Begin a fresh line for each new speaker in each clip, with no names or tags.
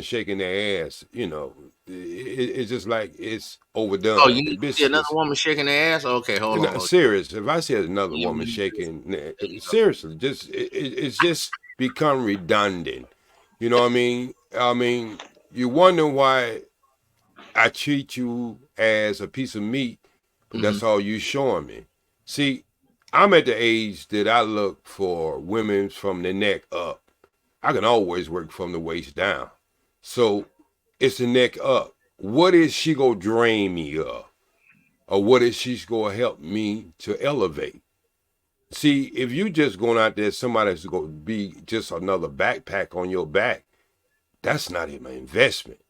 shaking their ass, it's just like it's
Oh,
overdone.
you see
This
another
is
woman shaking their ass? Okay, hold on. Hold on.
serious. If I see another
You
woman
be
shaking,
there you go.
seriously, it's just become redundant. You know what I mean? You wonder why I treat you as a piece of meat, but
Hmm.
that's all you showing me. See, I'm at the age that I look for women from the neck up. I can always work from the waist down. So it's the neck up. What is she gonna drain me of? Or what is she gonna help me to elevate? See, if you just going out there, somebody's gonna be just another backpack on your back, that's not even an investment.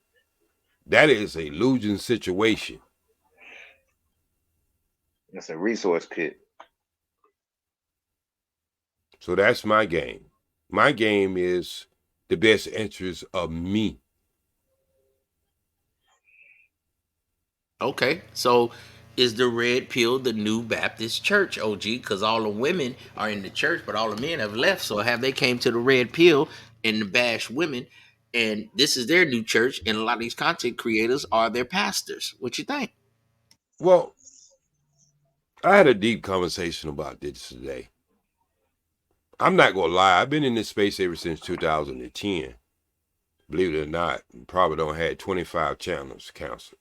That is a losing situation.
It's a resource pit.
So that's my game. My game is the best interest of me.
Okay, so is the red pill the new Baptist church, OG? Because all the women are in the church, but all the men have left. So have they came to the red pill and bash women, and this is their new church, and a lot of these content creators are their pastors. What you think?
Well, I had a deep conversation about this today. I'm not gonna lie, I've been in this space ever since 2010. Believe it or not, probably don't had 25 channels counseled.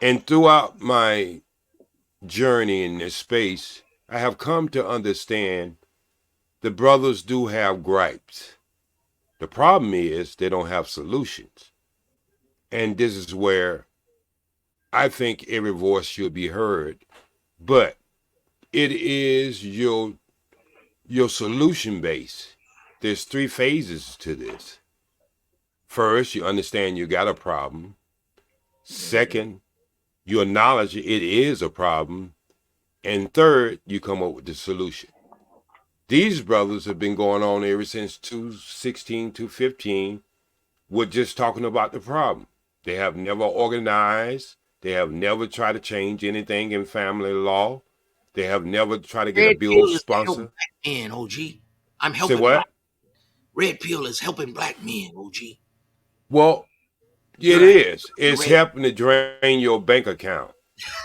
And throughout my journey in this space, I have come to understand the brothers do have gripes. The problem is they don't have solutions. And this is where I think every voice should be heard. But it is your solution base. There's three phases to this. First, you understand you got a problem.
Hmm.
Second, you acknowledge it is a problem. And third, you come up with the solution. These brothers have been going on ever since 2016, 2015, with just talking about the problem. They have never organized. They have never tried to change anything in family law. They have never tried to get a
Red
bill
pill is to help
sponsor.
black men, OG. I'm
Say
helping black.
what?
Red pill is helping black men, OG.
Well, it
You're a
is.
the
It's
red.
helping to drain your bank account,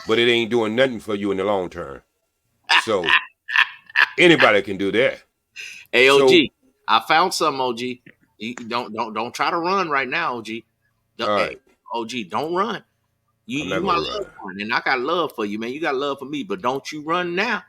but it ain't doing nothing for you in the long term. So anybody can do that.
Hey,
So,
OG, I found some, OG. You don't try to run right now, OG.
all
Hey,
right,
OG, don't run. You
I'm not
you my
gonna
loved
run.
one, and I got love for you, man. You got love for me, but don't you run now.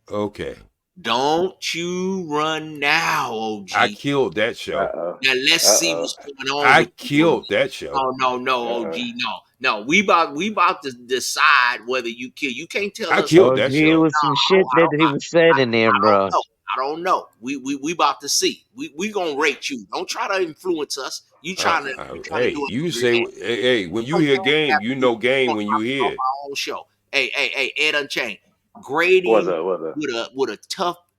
Okay,
Don't you run now,
I
OG.
killed that
Uh
show.
oh.
Now let's
Uh
see
oh.
what's going on
I
with you, OG.
killed that show.
Oh no, no,
Uh
OG,
oh.
no. We about to decide whether you kill. You can't tell
I
us no.
killed
OG,
that
it
show.
was some shit that he was said in there,
I don't
bro.
know. I don't know. We about to see. We gonna rate you. Don't try to influence us. You trying to
Hey,
do it
you
through your
say,
head.
hey, when you
Know
hear
your own
game, you
Baptist.
know game
On
when you hear it.
my own show. Hey, Ed Unchained.
What's
Grading
up? What's up?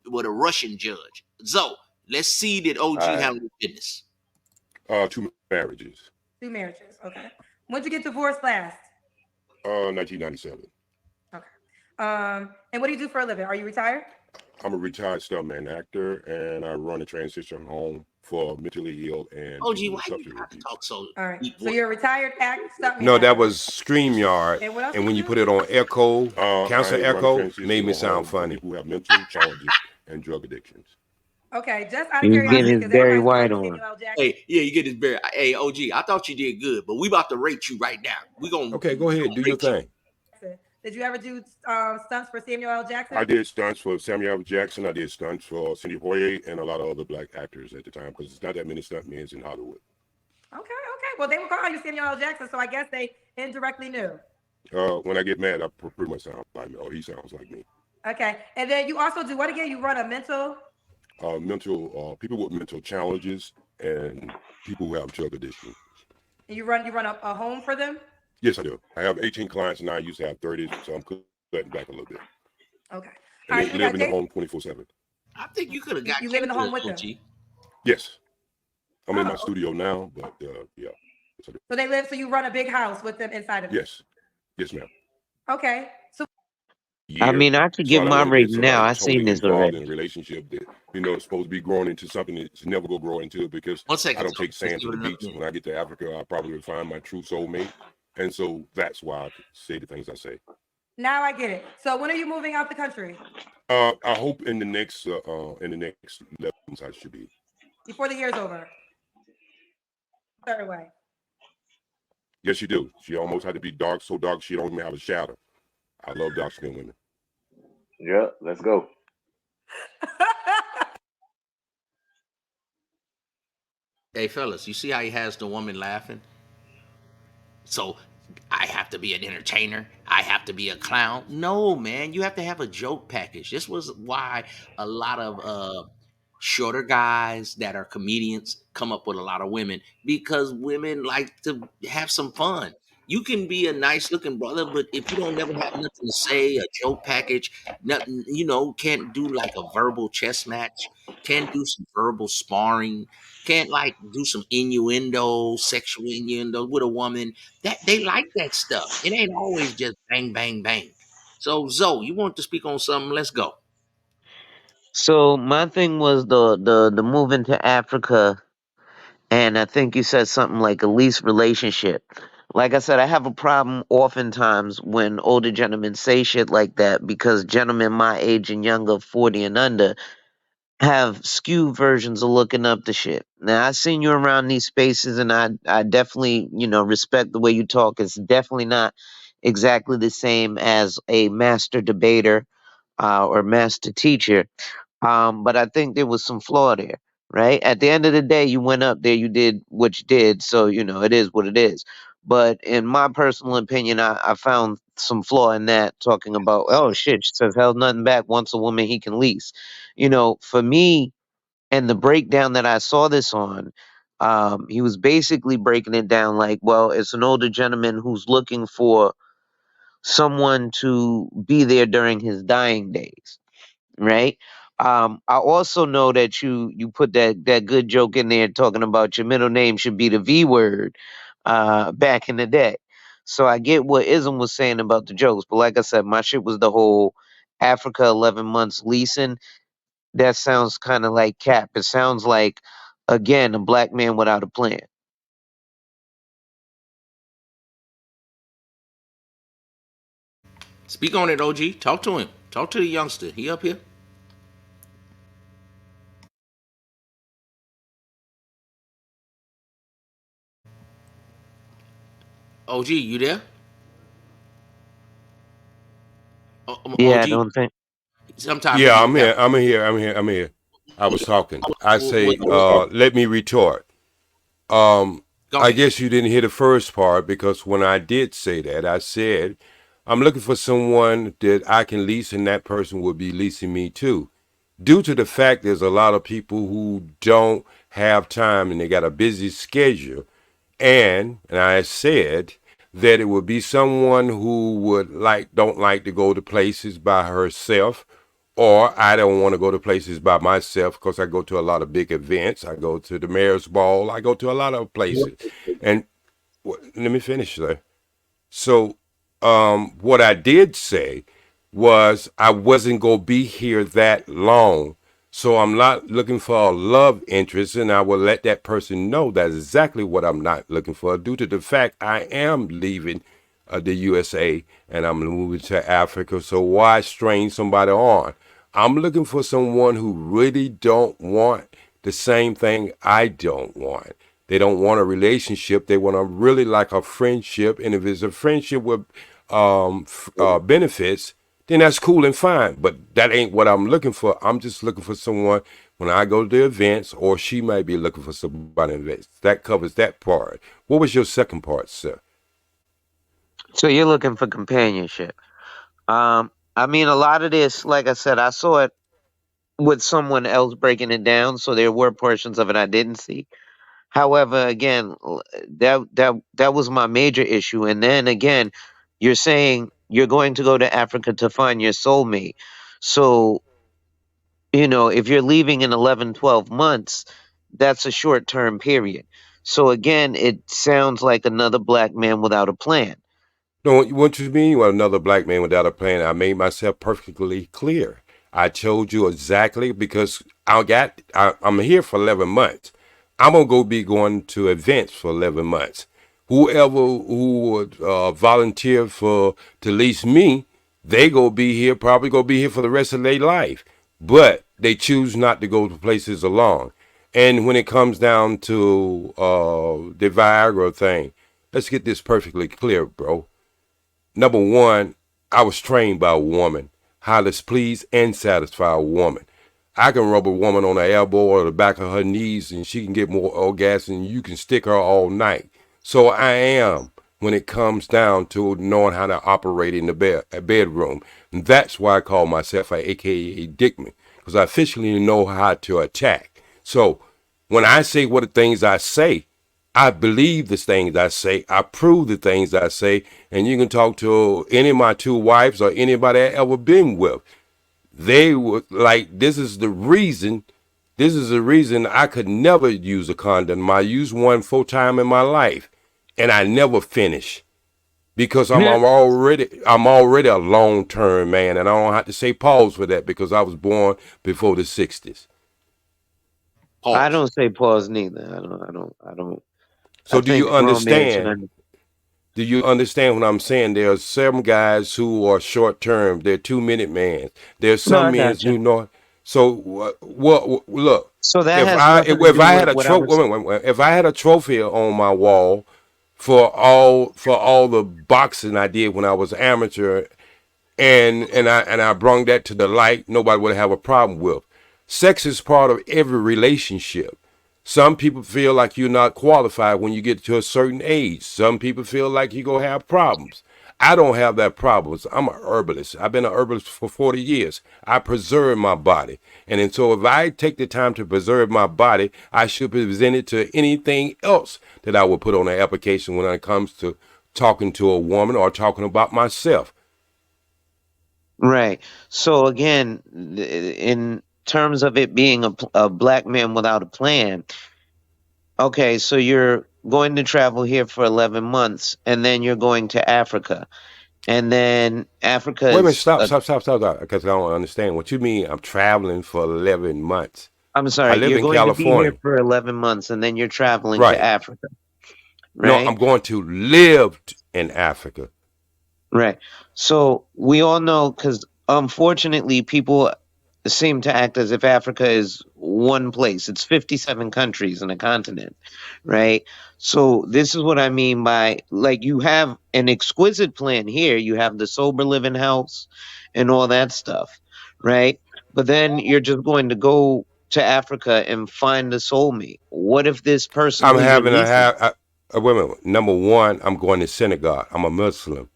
with a Russian judge. So let's see that
All
OG
right.
handle the business.
Two marriages.
2 marriages. Okay. When'd you get divorced last?
1997.
Okay. And what do you do for a living? Are you retired?
I'm a retired stuntman actor, and I run a transition home for mentally ill and
OG,
people
why
with
you
substance
got to
abuse.
talk so
All right.
deep
So
voice?
you're a retired stuntman
No, that
actor.
was StreamYard,
And what else do
and
you
when you
do?
put it on Echo, Cancer I run a Echo, transition made me sound
Mm-hmm.
funny. for people who have mental challenges and drug addictions.
Okay, just out of
You get
curiosity,
his
because
Barry
everybody's talking
White
about
on.
Samuel L. Jackson.
Hey, yeah, you get this bear. Hey, OG, I thought you did good, but we about to rate you right now.
Okay, go ahead, do your
Rate you.
thing.
Did you ever do stunts for Samuel L.
I
Jackson?
did stunts for Samuel L. Jackson. I did stunts for Cindy Hoyer and a lot of other black actors at the time because it's not that many stuntmen in Hollywood.
Okay, okay. Well, they were calling you Samuel L. Jackson, so I guess they indirectly knew.
When I get mad, I pretty much sound like me, or he sounds like me.
Okay, and then you also do what again? You run a mental.
Mental people with mental challenges and people who have drug addiction.
You run a home for them.
Yes, I do. I have 18 clients and I used to have 30, so I'm cutting back a little bit.
Okay.
And
All
they
right. You
live
got
in the
dates.
home 24/7.
I think you could have got
You live in the
Kendra,
home with them.
OG.
Yes, I'm in my
Oh, okay.
studio now, but yeah. Yes, I do.
So they live. So you run a big house with them inside of it.
Yes, yes, ma'am.
Okay. So
I
year.
mean, I could
So
give
I don't
my
want to get
rating now.
somebody
I seen
totally
this
involved
already.
in a relationship that is supposed to be growing into something it's never gonna grow into because
One
I
second,
don't
so
take
let's
sand
give
to
it
the
another
beach.
minute.
When I get to Africa, I probably will find my true soulmate, and so that's why I say the things I say.
Now I get it. So when are you moving out the country?
I hope in the next 11 months I should be.
Before the year's over. Third way.
Yes, you do. She almost had to be dark, so dark she don't even have a shadow. I love dark skinned women.
Yeah, let's go.
Hey, fellas, you see how he has the woman laughing? So I have to be an entertainer. I have to be a clown. No, man, you have to have a joke package. This was why a lot of shorter guys that are comedians come up with a lot of women because women like to have some fun. You can be a nice looking brother, but if you don't never have nothing to say, a joke package, nothing, can't do like a verbal chess match, can't do some verbal sparring, can't like do some innuendo, sexual innuendo with a woman that they like that stuff. It ain't always just bang, bang, bang. So Zoe, you want to speak on something? Let's go.
So my thing was the moving to Africa, and I think you said something like a lease relationship. Like I said, I have a problem oftentimes when older gentlemen say shit like that because gentlemen my age and younger, 40 and under, have skewed versions of looking up the shit. Now I seen you around these spaces, and I definitely respect the way you talk. It's definitely not exactly the same as a master debater or master teacher. But I think there was some flaw there, right? At the end of the day, you went up there, you did what you did, so it is what it is. But in my personal opinion, I found some flaw in that. Talking about, oh shit, she says held nothing back. Once a woman, he can lease. For me, and the breakdown that I saw this on, he was basically breaking it down like, well, it's an older gentleman who's looking for someone to be there during his dying days, right? I also know that you put that good joke in there talking about your middle name should be the V word back in the day. So I get what Ism was saying about the jokes, but like I said, my shit was the whole Africa 11 months leasing. That sounds kind of like cap. It sounds like, again, a black man without a plan.
Speak on it, OG. Talk to him. Talk to the youngster. He up here. OG, you there?
Yeah, I
OG.
don't think.
Sometimes
Yeah,
people
I'm
have.
here. I'm here. I'm here. I'm here. I was talking. I say,
What,
let me retort. Um,
go
I
ahead.
guess you didn't hear the first part because when I did say that, I said I'm looking for someone that I can lease, and that person will be leasing me too. Due to the fact there's a lot of people who don't have time and they got a busy schedule, and I said that it would be someone who would don't like to go to places by herself, or I don't want to go to places by myself because I go to a lot of big events. I go to the mayor's ball. I go to a lot of places, and let me finish, sir. So, what I did say was I wasn't going to be here that long. So I'm not looking for a love interest, and I will let that person know that's exactly what I'm not looking for due to the fact I am leaving the USA and I'm moving to Africa. So why strain somebody on? I'm looking for someone who really don't want the same thing I don't want. They don't want a relationship. They want to really like a friendship. And if it's a friendship with benefits, then that's cool and fine. But that ain't what I'm looking for. I'm just looking for someone when I go to the events, or she might be looking for somebody in events. That covers that part. What was your second part, sir?
So you're looking for companionship. I mean, a lot of this, like I said, I saw it with someone else breaking it down, so there were portions of it I didn't see. However, again, that was my major issue. And then again, you're saying you're going to go to Africa to find your soulmate. So, if you're leaving in 11, 12 months, that's a short term period. So again, it sounds like another black man without a plan.
No, what you mean? You want another black man without a plan? I made myself perfectly clear. I told you exactly because I'm here for 11 months. I'm gonna be going to events for 11 months. Whoever who would volunteer for to lease me, they go be here, probably go be here for the rest of their life. But they choose not to go to places alone. And when it comes down to the Viagra thing, let's get this perfectly clear, bro. Number one, I was trained by a woman how to please and satisfy a woman. I can rub a woman on the elbow or the back of her knees and she can get more orgasm and you can stick her all night. So I am when it comes down to knowing how to operate in the bedroom. And that's why I call myself a AKA Dickman, because I officially know how to attack. So when I say what the things I say, I believe the things I say. I prove the things I say. And you can talk to any of my two wives or anybody I ever been with. They were like, this is the reason. This is the reason I could never use a condom. I used one full time in my life, and I never finished because I'm already a long term man, and I don't have to say pause for that because I was born before the '60s.
I
Pause.
don't say pause neither. I don't. I
So do you
think grown men should
understand? Do you understand what I'm saying? There are some guys who are short term. They're 2 minute mans. There's
No,
some
I
men
got you.
who know. So look,
So that
if
has
I
nothing
if,
to
if
do
I
with
had a
what I
trophy,
was.
if I had a trophy on my wall for all the boxing I did when I was amateur, and I brung that to the light, nobody would have a problem with. Sex is part of every relationship. Some people feel like you're not qualified when you get to a certain age. Some people feel like you're going to have problems. I don't have that problem. I'm a herbalist. I've been an herbalist for 40 years. I preserve my body. And so if I take the time to preserve my body, I should present it to anything else that I would put on an application when it comes to talking to a woman or talking about myself.
Right. So again, in terms of it being a black man without a plan, okay, so you're going to travel here for 11 months and then you're going to Africa. And then Africa
Wait a minute,
is,
stop, because I don't understand what you mean. I'm traveling for 11 months.
I'm
I
sorry,
live
you're
in
going to be here
California.
for 11 months and then you're traveling to
Right.
Africa,
No,
right?
I'm going to live in Africa.
Right. So we all know because unfortunately people seem to act as if Africa is one place. It's 57 countries in a continent, right? So this is what I mean by like you have an exquisite plan here. You have the sober living house and all that stuff, right? But then you're just going to go to Africa and find a soulmate. What if this person
I'm
who you're
having a,
leasing?
wait a minute. Number one, I'm going to synagogue. I'm a Muslim.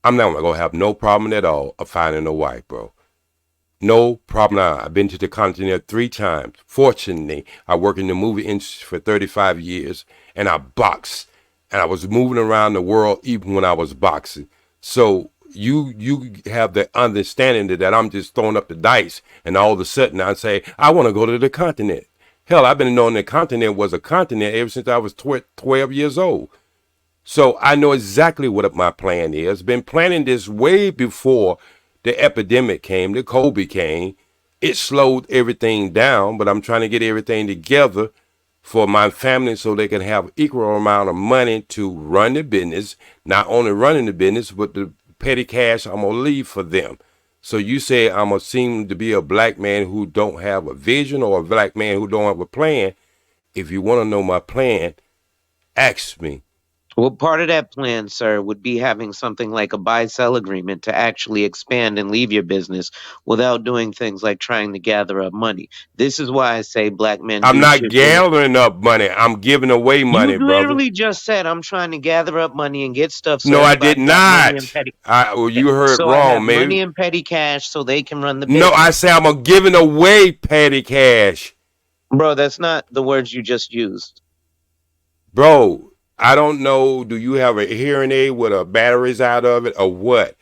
I'm not going to have no problem at all of finding a wife, bro. No problem now. I've been to the continent 3 times. Fortunately, I worked in the movie industry for 35 years, and I boxed, and I was moving around the world even when I was boxing. So you have the understanding that I'm just throwing up the dice, and all of a sudden I say I want to go to the continent. Hell, I've been knowing the continent was a continent ever since I was 12 years old. So I know exactly what my plan is. Been planning this way before the epidemic came, the COVID came. It slowed everything down, but I'm trying to get everything together for my family so they can have equal amount of money to run the business. Not only running the business, but the petty cash I'm gonna leave for them. So you say I'm gonna seem to be a black man who don't have a vision or a black man who don't have a plan. If you want to know my plan, ask me.
Well, part of that plan, sir, would be having something like a buy-sell agreement to actually expand and leave your business without doing things like trying to gather up money. This is why I say black men
I'm
do
not
shit the way.
gathering up money. I'm giving away
You
money, brother.
literally just said, I'm trying to gather up money and get stuff so
No, I did
everybody got money and
not.
petty.
Well, you heard
So I have
wrong,
money
maybe.
and petty cash so they can run the
No, I
business.
say I'm giving away petty cash.
Bro, that's not the words you just used.
Bro, I don't know. Do you have a hearing aid with a batteries out of it or what?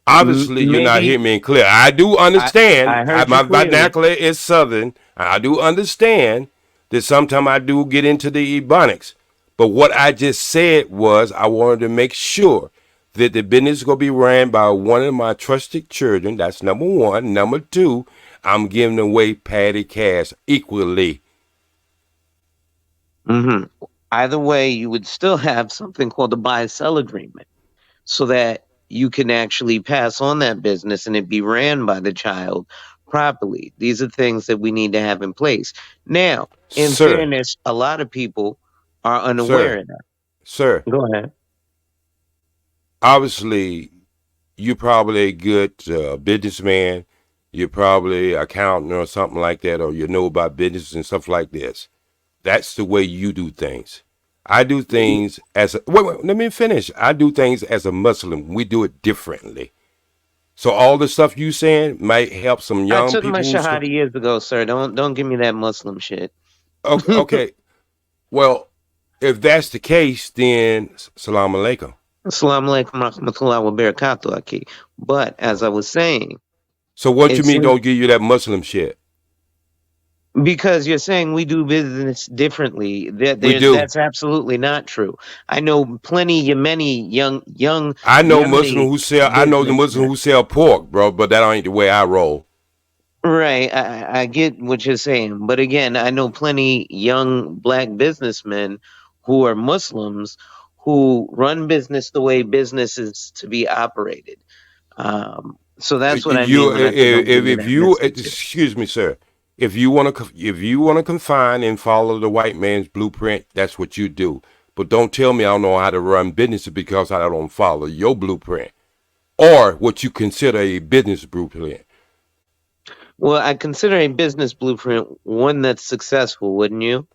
Obviously, you're not
Maybe
hearing me clear. I do
I,
understand.
I heard you
My
clearly.
vernacular is southern. I do understand that sometimes I do get into the ebonics. But what I just said was I wanted to make sure that the business is going to be ran by one of my trusted children. That's number one. Number two, I'm giving away patty cash equally.
Hmm. Either way, you would still have something called a buy-sell agreement, so that you can actually pass on that business and it be ran by the child properly. These are things that we need to have in place. Now, in
Sir,
fairness, a lot of people are
sir,
unaware of that.
sir,
Go ahead.
obviously, you're probably a good businessman. You're probably accountant or something like that, or you know about business and stuff like this. That's the way you do things. I do things as a, wait, let me finish. I do things as a Muslim. We do it differently. So all the stuff you saying might help some
I
young
took my
people who's
shahada years ago, sir. Don't give me that Muslim shit.
okay. Okay. Well, if that's the case, then salam alaikum.
Assalamu alaikum rahmatullahi wa barakatuh, Aki. But as I was saying,
So what you
it's
mean don't give you that Muslim shit?
because you're saying we do business differently.
We do.
That's absolutely not true. I know plenty Yemeni young
I know Muslim
Yemeni
who sell. I know the Muslim
businessmen.
who sell pork, bro. But that ain't the way I roll.
Right, I get what you're saying, but again, I know plenty young black businessmen who are Muslims who run business the way business is to be operated. So that's what I
You
mean when I say don't give me
if
that
you
Muslim shit.
excuse me, sir. If you want to confine and follow the white man's blueprint, that's what you do. But don't tell me I don't know how to run business because I don't follow your blueprint or what you consider a business blueprint.
Well, I consider a business blueprint one that's successful, wouldn't you?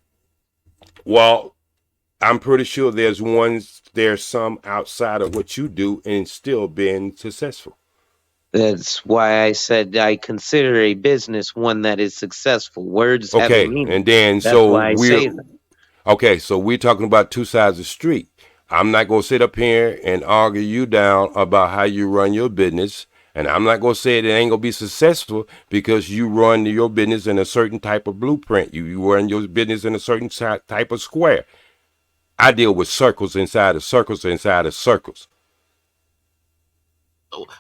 Well, I'm pretty sure there's some outside of what you do and still being successful.
That's why I said I consider a business one that is successful. Words have a
Okay,
meaning.
and then
That's
so
why I
we're
say them.
okay, so we're talking about two sides of the street. I'm not gonna sit up here and argue you down about how you run your business, and I'm not gonna say it ain't gonna be successful because you run your business in a certain type of blueprint. You run your business in a certain type of square. I deal with circles inside of circles inside of circles.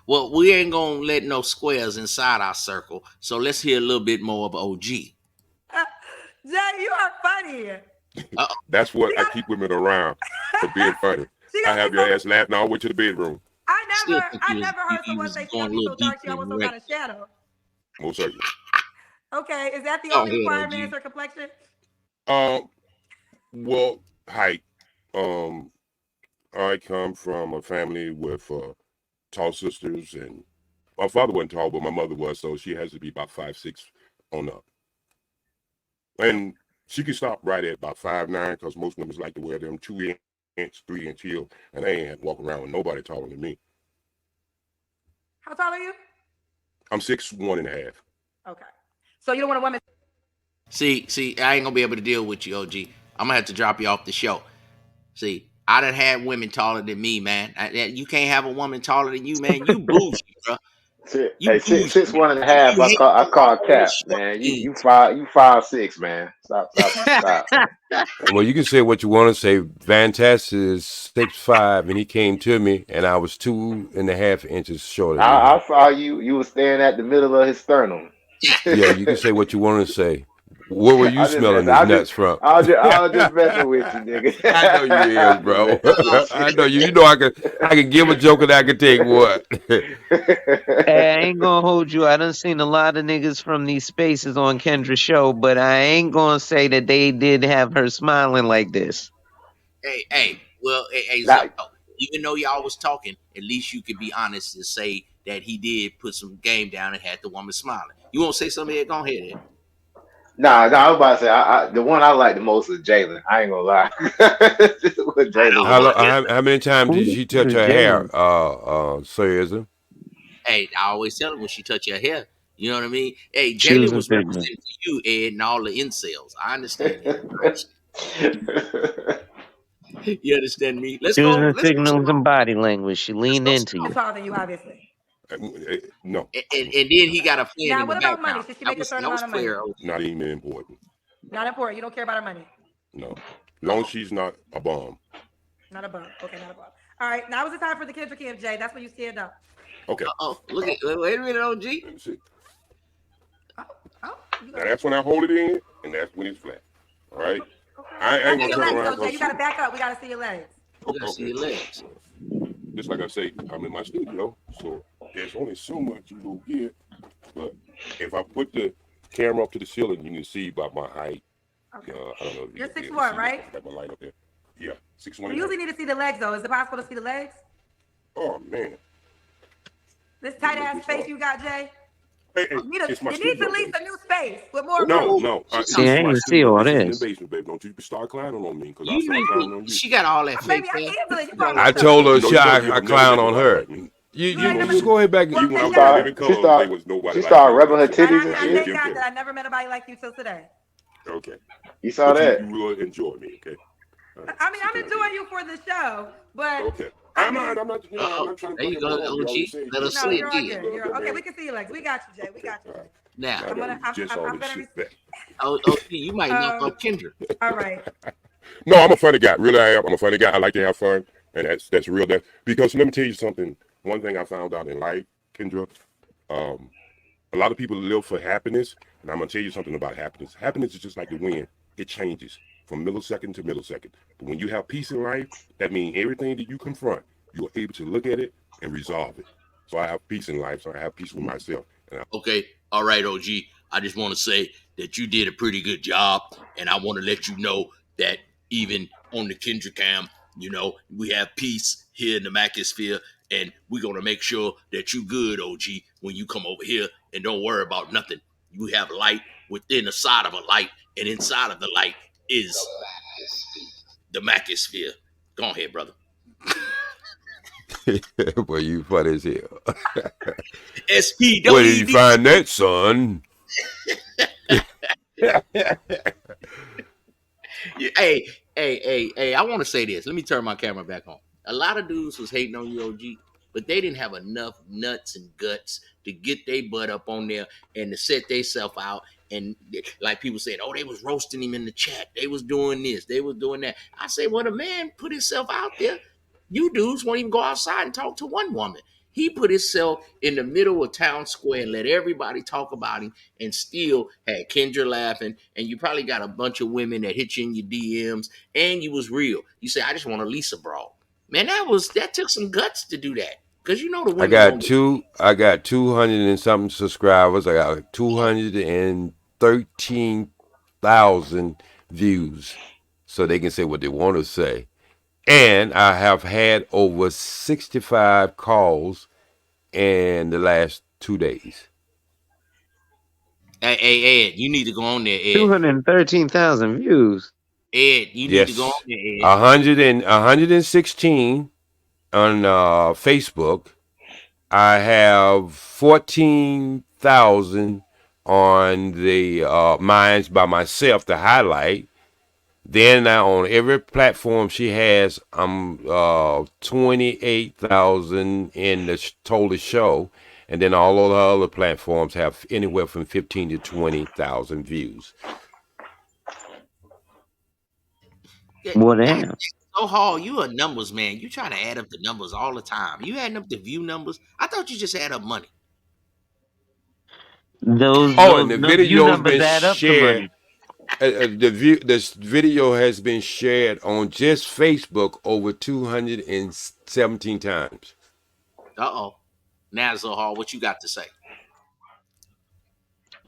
Well, we ain't gonna let no squares inside our circle. So let's hear a little bit more of OG.
Jay, you are funny.
Uh,
That's what I keep women around for being funny.
She
I
got me
have your
so.
ass laughing all the way to the bedroom.
still think
I
you was
never
you,
heard
you
someone
was
say she
going
got
a
me
little
so dark she
deeper
almost
than
don't
right.
got a shadow.
Most certainly.
Okay, is that the
Go
only
ahead,
requirement? Is
OG.
her complexion?
Um, well, height. Um, I come from a family with tall sisters, and my father wasn't tall, but my mother was, so she has to be about 5'6" on up. And she can stop right at about 5'9" because most women like to wear them 2 inch, 3 inch heel, and they ain't have to walk around with nobody taller than me.
How tall are you?
I'm 6'1.5".
Okay. So you don't want a woman.
See, I ain't gonna be able to deal with you, OG. I'm gonna have to drop you off the show. See, I done had women taller than me, man. You can't have a woman taller than you, man. You bougie, bro. You
Hey,
bougie.
six one and a
And
half.
you hate
I
them
call
always
cap,
short
man.
things.
You 5'6", man. Stop, man.
Well, you can say what you want to say. Fantastic is 6'5", and he came to me, and I was 2.5 inches shorter than
I
him.
saw you. You were staring at the middle of his sternum.
Yeah, you can say what you want to say. Where were you
I just
smelling
mess.
his nuts from?
I was just messing with you, nigga.
I know you
I
is,
was just
bro.
messing with
I know you. You know I can give a joke and I can take what.
Hey, I ain't gonna hold you. I done seen a lot of niggas from these spaces on Kendra's show, but I ain't gonna say that they did have her smiling like this.
Hey,
Now,
Zell, even though y'all was talking, at least you could be honest and say that he did put some game down and had the woman smiling. You won't say something here? Go ahead. Ed.
I was about to say the one I like the most is Jalen. I ain't gonna lie. What
I
Jalen
know,
was
but
saying.
How many times
Who
did
the
she
fuck
touch
is
her hair,
Jalen?
Sir Ism?
hey, I always tell her when she touch your hair. You know what I mean? Hey, Jalen
Choosing
was
figment.
representing for you, Ed, and all the incels. I understand that. You understand me? Let's go.
Choosing
Let's go.
signals and body language. She
Let's
leaned
go.
into
He's
you.
taller than you, obviously.
No,
And then he got a fan
Now,
in the
what about money?
background.
Should she
That
make a
was
certain
that was
amount of money?
clear. OG.
not even important.
Not important. You don't care about her money.
No, long as she's not a bomb.
Not a bum. Okay, not a bum. All right, now is the time for the Kendra Cam, Jay. That's when you stand up.
Okay.
Oh, look at wait a minute, OG.
Let me see.
Oh, oh, you
Now
got
that's when I hold it in, and that's when it's flat. All right.
okay.
I
We gotta
ain't
see
gonna
your
turn
legs,
around
though,
and go
Jay. You
shoot
gotta
it.
back up. We gotta see your legs.
You gotta see
Okay.
your legs.
Just like I say, I'm in my studio, so there's only so much you will get. But if I put the camera up to the ceiling, you can see by my height.
Okay.
I don't know if you
You're
can be
six
able to
one,
see it.
right?
I got my light up there. Yeah, 6'1"
We
and a half.
usually need to see the legs, though. Is it possible to see the legs?
Oh man,
This
let me
tight
make
ass
this
space
hard.
you got, Jay.
Hey,
You
it's my
need to
studio,
lease
baby.
a new space with more
No,
room.
Ooh,
no,
she
See,
talking.
this
I
is
ain't
my
even see
studio.
all
This is an
this.
invasion, baby. Don't you start clowning on me, because I'll
You
start
need
clowning on you.
she got all that
Baby,
fake
I
hair.
Angela, you
She got
call
all
me
I
that
stuff.
told
fake
her
hair.
she
OG.
you
You
have
ain't
never
never
been
met
nobody like me.
you
Just go ahead back.
well,
When
She
I
thank
was in
God.
start
living
she
color, there
start
was nobody
she
like
start
me on
rubbing
that
her
show.
titties and
I
Real
shit.
thank
Jim
God
Jim.
that I never met nobody like you till today.
Okay,
You saw
but
that?
you will enjoy me. Okay. All right.
I mean,
Sit
I'm
down here.
enjoying you for the show, but
Okay.
I
I'm
mean,
not. I'm not.
Uh
I'm
oh.
not trying to
There
bring
you
your
go,
butt up. You already
OG.
said
Let
you
her
no,
say
enjoy
it
you're
me.
all
again.
You
good.
love that,
Okay.
man.
We can see your legs. We got you, Jay. We
Okay.
got you,
All right.
Jay.
Now,
Now I gotta
I'm
just
I'm,
all
I'm
this
gonna be
shit back.
OG, you might knock
um.
off Kendra.
All right.
No, I'm a funny guy. Really, I am. I'm a funny guy. I like to have fun, and that's real. That because let me tell you something. One thing I found out in life, Kendra, um, a lot of people live for happiness, and I'm gonna tell you something about happiness. Happiness is just like the wind; it changes from millisecond to millisecond. But when you have peace in life, that means everything that you confront, you're able to look at it and resolve it. So I have peace in life. So I have peace with myself. And
Okay. All right, OG. I just want to say that you did a pretty good job. And I want to let you know that even on the Kendra Cam, we have peace here in the Mackisphere. And we're going to make sure that you good, OG, when you come over here. And don't worry about nothing. You have light within the side of a light. And inside of the light is the Mackisphere. Go ahead, brother.
Boy, you funny as hell. Where did you
SPWD.
find that, son?
Yeah, hey, I want to say this. Let me turn my camera back on. A lot of dudes was hating on you, OG, but they didn't have enough nuts and guts to get their butt up on there and to set themselves out. And like people said, oh, they was roasting him in the chat. They was doing this. They was doing that. I say, well, the man put himself out there. You dudes won't even go outside and talk to one woman. He put himself in the middle of town square and let everybody talk about him and still had Kendra laughing. And you probably got a bunch of women that hit you in your DMs and you was real. You say, I just want a Lisa brawl. Man, that took some guts to do that. Because you know the
I
women
got
gonna get
two. I got 200 and something subscribers. I got two
oh,
hundred and 13,000 views, so they can say what they want to say. And I have had over 65 calls in the last 2 days.
hey, Ed, you need to go on there, Ed.
213,000 views.
Ed, you need to go on
Yes,
there, Ed.
116 on Facebook. I have 14,000 on the Minds by Myself to highlight. Then now on every platform she has, I'm 28,000 in the total show, and then all of the other platforms have anywhere from 15 to 20,000 views.
Yeah,
Well,
God,
damn.
so Hall, you a numbers man. You trying to add up the numbers all the time. You adding up the view numbers? I thought you just add up money.
Those
Oh, and
those
the
no, view
video's
numbers
been
add up to
shared.
money.
This video has been shared on just Facebook over 217 times.
Uh-oh. Now, Zohar, what you got to say?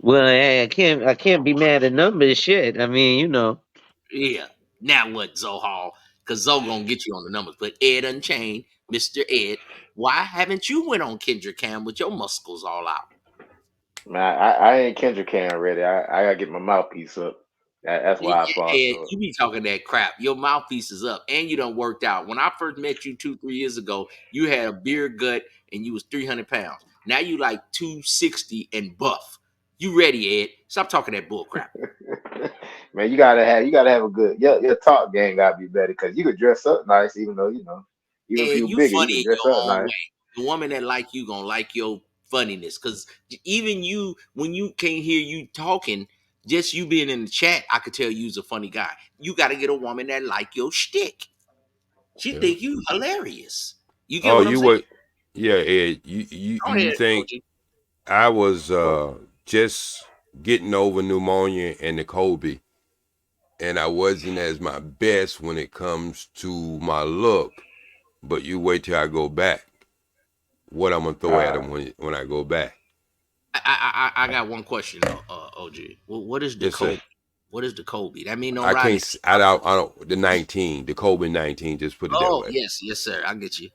Well, hey, I can't be mad at numbers. Shit. I mean,
Yeah. Now what, Zohar? Because Zo gonna get you on the numbers. But Ed Unchained, Mr. Ed, why haven't you went on Kendra Cam with your muscles all out?
Man, I ain't Kendrick can ready. I gotta get my mouthpiece up. That's
Yeah,
why I fall
Ed,
short.
you be talking that crap. Your mouthpiece is up, and you done worked out. When I first met you 2, 3 years ago, you had a beer gut and you was 300 pounds. Now you like 260 and buff. You ready, Ed? Stop talking that bull crap.
Man, you gotta have a good your talk game gotta be better because you could dress up nice even though even if
Ed,
you
you
bigger you
funny
can
in
dress
your
up
own
nice.
way. The woman that like you gonna like your funniness. Cause even you, when you can't hear you talking, just you being in the chat, I could tell you's a funny guy. You got to get a woman that like your shtick. She
Yeah.
think you hilarious. You get
Oh,
what I'm
you
saying?
were, yeah, Ed.
Go
You
ahead,
think
OG.
I was
Well,
just getting over pneumonia and the COVID, and I wasn't as my best when it comes to my look. But you wait till I go back. What I'm gonna throw at
uh,
them when I go back?
I got one question, OG. What is the
Yes, sir.
Kobe? What is the Kobe? That mean don't
I
ride
can't.
it.
I don't. The 19, the COVID-19. Just put it that
Oh
way.
yes, yes sir. I get you.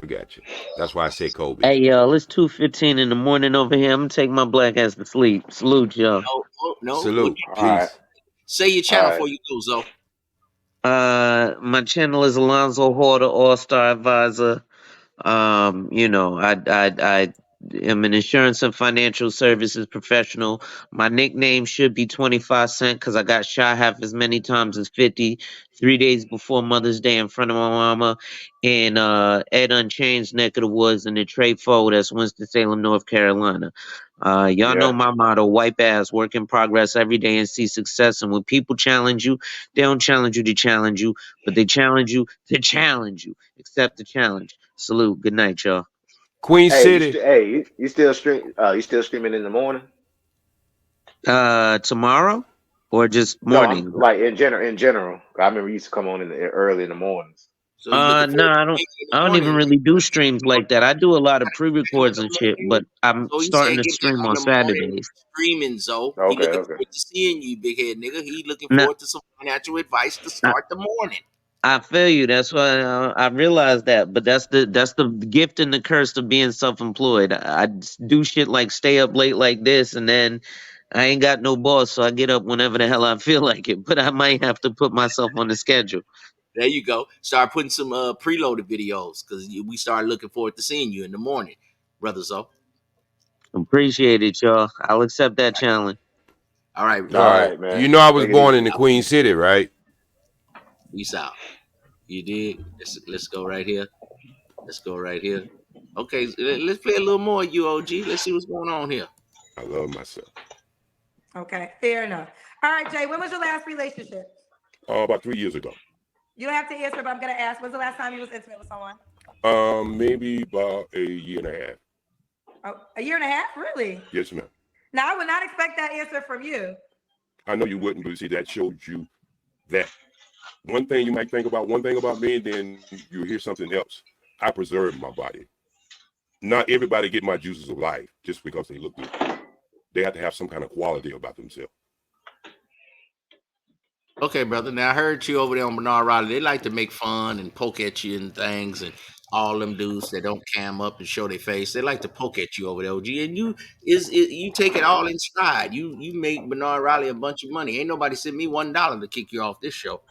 I got you. That's why I say Kobe.
Hey y'all, it's 2:15 in the morning over here. I'm gonna take my black ass to sleep. Salute y'all.
No, no. What
Salute.
you
all right,
Peace.
say your
all
channel
right.
before you go, Zo?
My channel is Alonzo Horder, All Star Advisor. I am an insurance and financial services professional. My nickname should be 25 Cent because I got shot half as many times as 50 3 days before Mother's Day in front of my mama in Ed Unchained's neck of the woods in the Trade Forward, that's Winston-Salem, North Carolina. Y'all know
Yeah.
my motto, wipe ass, work in progress every day and see success. And when people challenge you, they don't challenge you to challenge you, but they challenge you to challenge you. Accept the challenge. Salute. Good night, y'all.
Queen City.
You still stream? You still streaming in the morning?
Tomorrow or just
No, I'm
morning?
like in general. In general, I remember you used to come on in the early in the mornings.
So you looking
No,
forward to
I don't.
making in
I
the
don't even
morning?
really do streams like that. I do a lot of pre-records
In
and
the
shit,
morning.
but I'm
So he
starting
said
to
get back
stream
on
on
the morning
Saturdays.
streaming, Zo. He
Okay,
looking
okay.
forward to seeing you, big head nigga. He looking
Now,
forward to some financial advice to
I,
start the morning.
I feel you. That's why I realize that, but that's the gift and the curse of being self-employed. I do shit like stay up late like this, and then I ain't got no boss, so I get up whenever the hell I feel like it. But I might have to put myself on the schedule.
There you go. Start putting some preloaded videos because we start looking forward to seeing you in the morning, brother Zo.
Appreciate it, y'all. I'll accept that challenge.
All right,
All right,
You
man.
know I was
Take it
born
easy.
in the Queen City, right?
peace out. You did. Let's go right here. Let's go right here. Okay, let's play a little more UOG. Let's see what's going on here.
I love myself.
Okay, fair enough. All right, Jay, when was your last relationship?
About 3 years ago.
You don't have to answer, but I'm gonna ask. When's the last time you was intimate with someone?
Maybe about a year and a half.
Oh, a year and a half, really?
Yes, ma'am.
Now, I would not expect that answer from you.
I know you wouldn't, but see, that showed you that one thing you might think about one thing about me, and then you hear something else. I preserve my body. Not everybody get my juices of life just because they look good. They have to have some kind of quality about themselves.
Okay, brother. Now I heard you over there on Bernard Riley. They like to make fun and poke at you and things, and all them dudes that don't cam up and show their face. They like to poke at you over there, OG. And you take it all in stride. You make Bernard Riley a bunch of money. Ain't nobody sent me $1 to kick you off this show,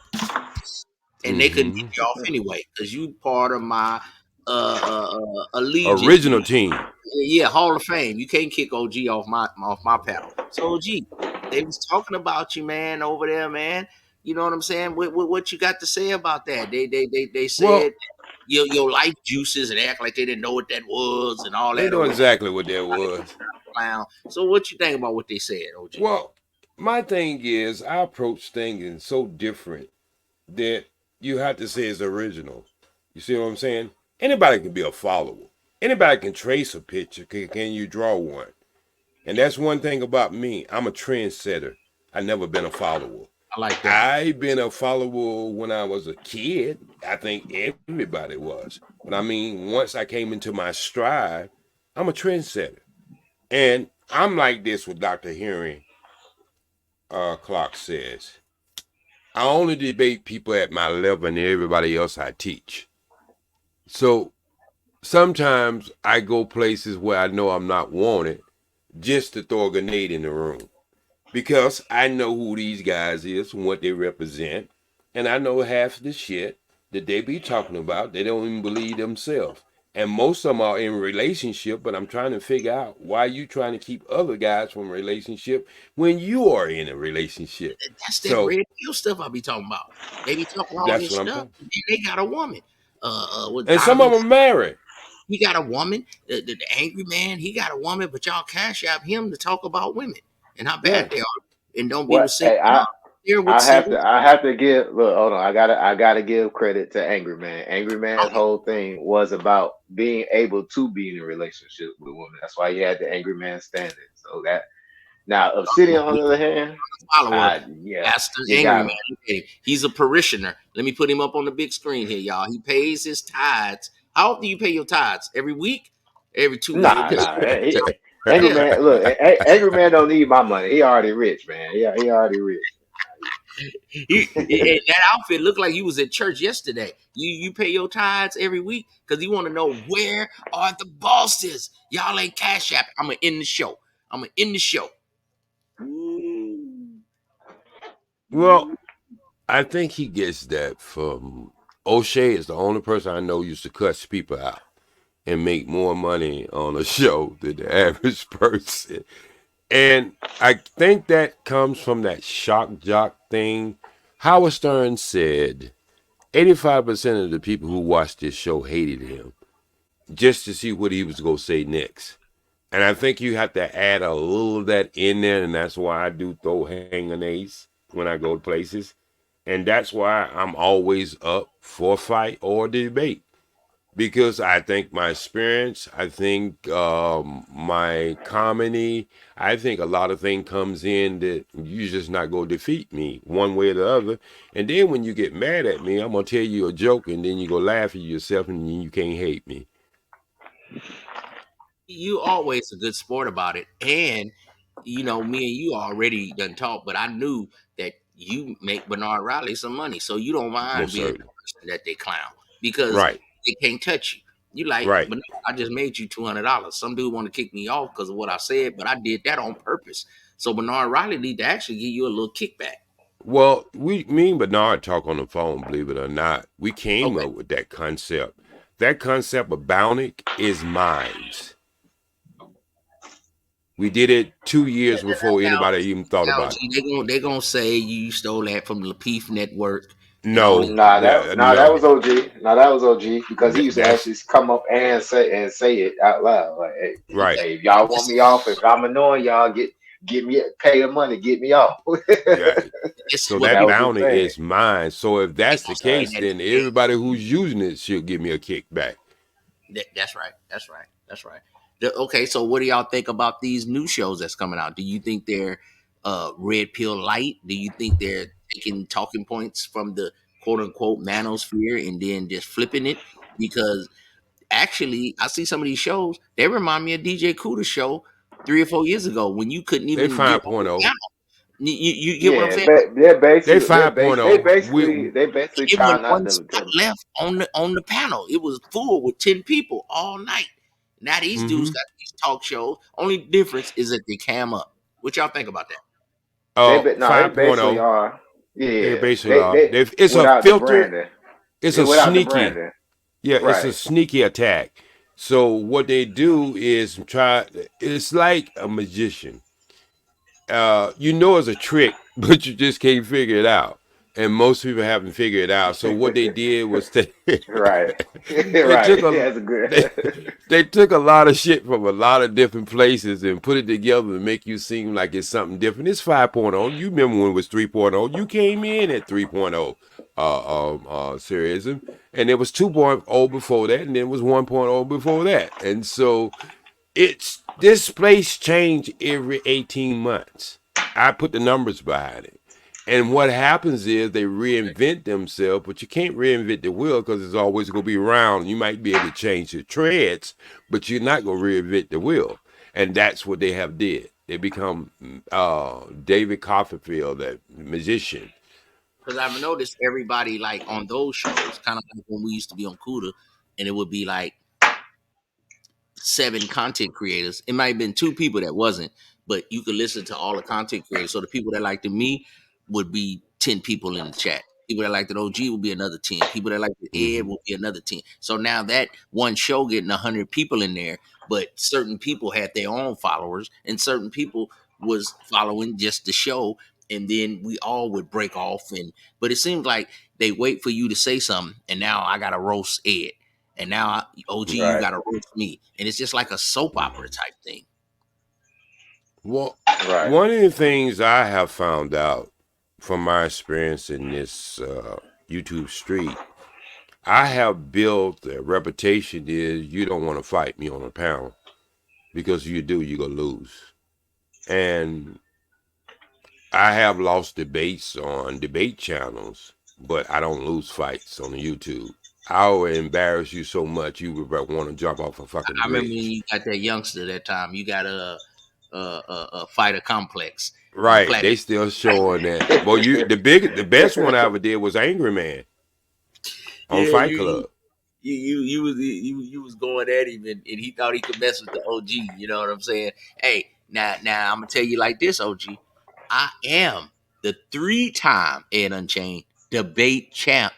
and they couldn't
Mm-hmm.
kick you off anyway because you part of my allegiance.
Original team.
Yeah, Hall of Fame. You can't kick OG off my panel. So OG, they was talking about you, man, over there, man. You know what I'm saying? What you got to say about that? They
Well,
said your life juices and act like they didn't know what that was and all
they
that
know
over there.
exactly what that was.
Clown. So what you think about what they said, OG?
Well, my thing is, I approach things so different that you have to say it's original. You see what I'm saying? Anybody can be a follower. Anybody can trace a picture. Can you draw one? And that's one thing about me. I'm a trendsetter. I never been a follower.
I like that.
I've been a follower when I was a kid. I think everybody was. But I mean, once I came into my stride, I'm a trendsetter. And I'm like this with Dr. Henry Clark says. I only debate people at my level and everybody else I teach. So sometimes I go places where I know I'm not wanted just to throw a grenade in the room. Because I know who these guys is and what they represent, and I know half the shit that they be talking about. They don't even believe themselves, and most of them are in relationship. But I'm trying to figure out why you trying to keep other guys from a relationship when you are in a relationship.
That's that
So
red pill stuff I be talking about. They be talking all
that's
this
what I'm
stuff,
talking.
and they got a woman. With
And some of
Donovan,
them married.
he got a woman. The angry man, he got a woman, but y'all cash out him to talk about women and how
Yeah.
bad they are, and don't be
What?
the same.
Hey, I
there with civil.
I have to give look, hold on. I gotta give credit to Angry Man. Angry Man's whole thing was about being able to be in a relationship with women. That's why he had the Angry Man standard. So that now Obsidian on the other hand,
Follower,
yeah,
Pastor
you
Angry
got
Man.
him.
Look at him. He's a parishioner. Let me put him up on the big screen here, y'all. He pays his tithes. How often do you pay your tithes? Every week? Every 2 weeks?
Nah, nah. Angry
Yeah.
Man, look, Angry Man don't need my money. He already rich, man. He already rich.
That outfit looked like he was at church yesterday. You pay your tithes every week because you want to know where are the bosses. Y'all ain't cash app. I'm gonna end the show. I'm gonna end the show. Ooh.
Well, I think he gets that from O'Shea is the only person I know used to cuss people out and make more money on a show than the average person. And I think that comes from that shock jock thing. Howard Stern said 85% of the people who watched this show hated him just to see what he was going to say next. And I think you have to add a little of that in there, and that's why I do throw hang an ace when I go to places. And that's why I'm always up for a fight or a debate because I think my experience, I think my comedy, I think a lot of things comes in that you just not gonna defeat me one way or the other. And then when you get mad at me, I'm gonna tell you a joke, and then you go laugh at yourself, and then you can't hate me.
You always a good sport about it. And me and you already done talked, but I knew that you make Bernard Riley some money. So you don't mind
Most
being the
certainly.
person that they clown because
Right.
they can't touch you. You like,
Right.
but I just made you $200. Some dude want to kick me off because of what I said, but I did that on purpose. So Bernard Riley need to actually give you a little kickback.
Well, me and Bernard talk on the phone, believe it or not. We came
Okay.
up with that concept. That concept of Bounic is mine. We did it 2 years before
Now,
anybody even thought
now,
about it.
G, they gonna say you stole that from the Lapeef Network and all this.
No,
Nah, that
no,
was OG. Nah, that was OG because he used to
that's
actually come up and say it out loud. Like,
right.
hey, if y'all want
This
me off, if I'm annoying y'all, get me pay the money, get me off.
Right.
this is
So
what
That
that
was his
bounty
thing.
is mine. So if
they
that's the
gonna say
Right.
case,
that
then
he
everybody who's using it should give me a kickback.
That's right. That's right. That's right. Okay, so what do y'all think about these new shows that's coming out? Do you think they're red pill light? Do you think they're taking talking points from the quote unquote manosphere and then just flipping it? Because actually, I see some of these shows. They remind me of DJ Kuda's show 3 or 4 years ago when you couldn't
They
even get on the
5.0.
panel. You get what I'm
Yeah,
saying?
but
They
they
5.0.
basically they basically
It wasn't
trying not
one
to.
spot left on the panel. It was full with 10 people all night. Now these dudes
Mm-hmm.
got these talk shows. Only difference is that they cam up. What y'all think about that?
They basically
5.0.
are.
They
Yeah,
basically are.
they
It's a
without the
filter.
branding.
It's
Yeah,
a
without the
sneaky.
branding.
Yeah, it's a
Right.
sneaky attack. So what they do is try. It's like a magician. You know it's a trick, but you just can't figure it out. And most people haven't figured it out. So what they did was they
Right.
they
Right.
took a
That's a
they,
good.
they took a lot of shit from a lot of different places and put it together to make you seem like it's something different. It's 5.0. You remember when it was 3.0. You came in at 3.0 serialism. And there was 2.0 before that, and then was 1.0 before that. And so it's this place change every 18 months. I put the numbers behind it. And what happens is they reinvent themselves, but you can't reinvent the wheel because it's always going to be round. You might be able to change the treads, but you're not going to reinvent the wheel. And that's what they have did. They become David Copperfield, that magician.
Because I've noticed everybody like on those shows, kind of like when we used to be on Cuda, and it would be like 7 content creators. It might have been 2 people that wasn't, but you could listen to all the content creators. So the people that liked me would be 10 people in the chat. People that liked the OG would be another 10. People that liked the Ed
Mm-hmm.
would be another 10. So now that one show getting 100 people in there, but certain people had their own followers and certain people was following just the show. And then we all would break off but it seems like they wait for you to say something and now I gotta roast Ed. And now, OG, you
Right.
got to roast me, and it's just like a soap opera type thing.
Well,
Right.
one of the things I have found out from my experience in this YouTube street, I have built a reputation is you don't want to fight me on a panel because if you do, you're gonna lose. And I have lost debates on debate channels, but I don't lose fights on the YouTube. I will embarrass you so much you would want to jump off a fucking
I remember when
bridge.
you got that youngster that time. You got a fighter complex on
Right?
Planet.
They still showing that. Well, the best one I ever did was Angry Man on
Yeah,
Fight Club.
you was going at him, and he thought he could mess with the OG. You know what I'm saying? Hey, now I'm gonna tell you like this, OG. I am the 3-time Ed Unchained debate champ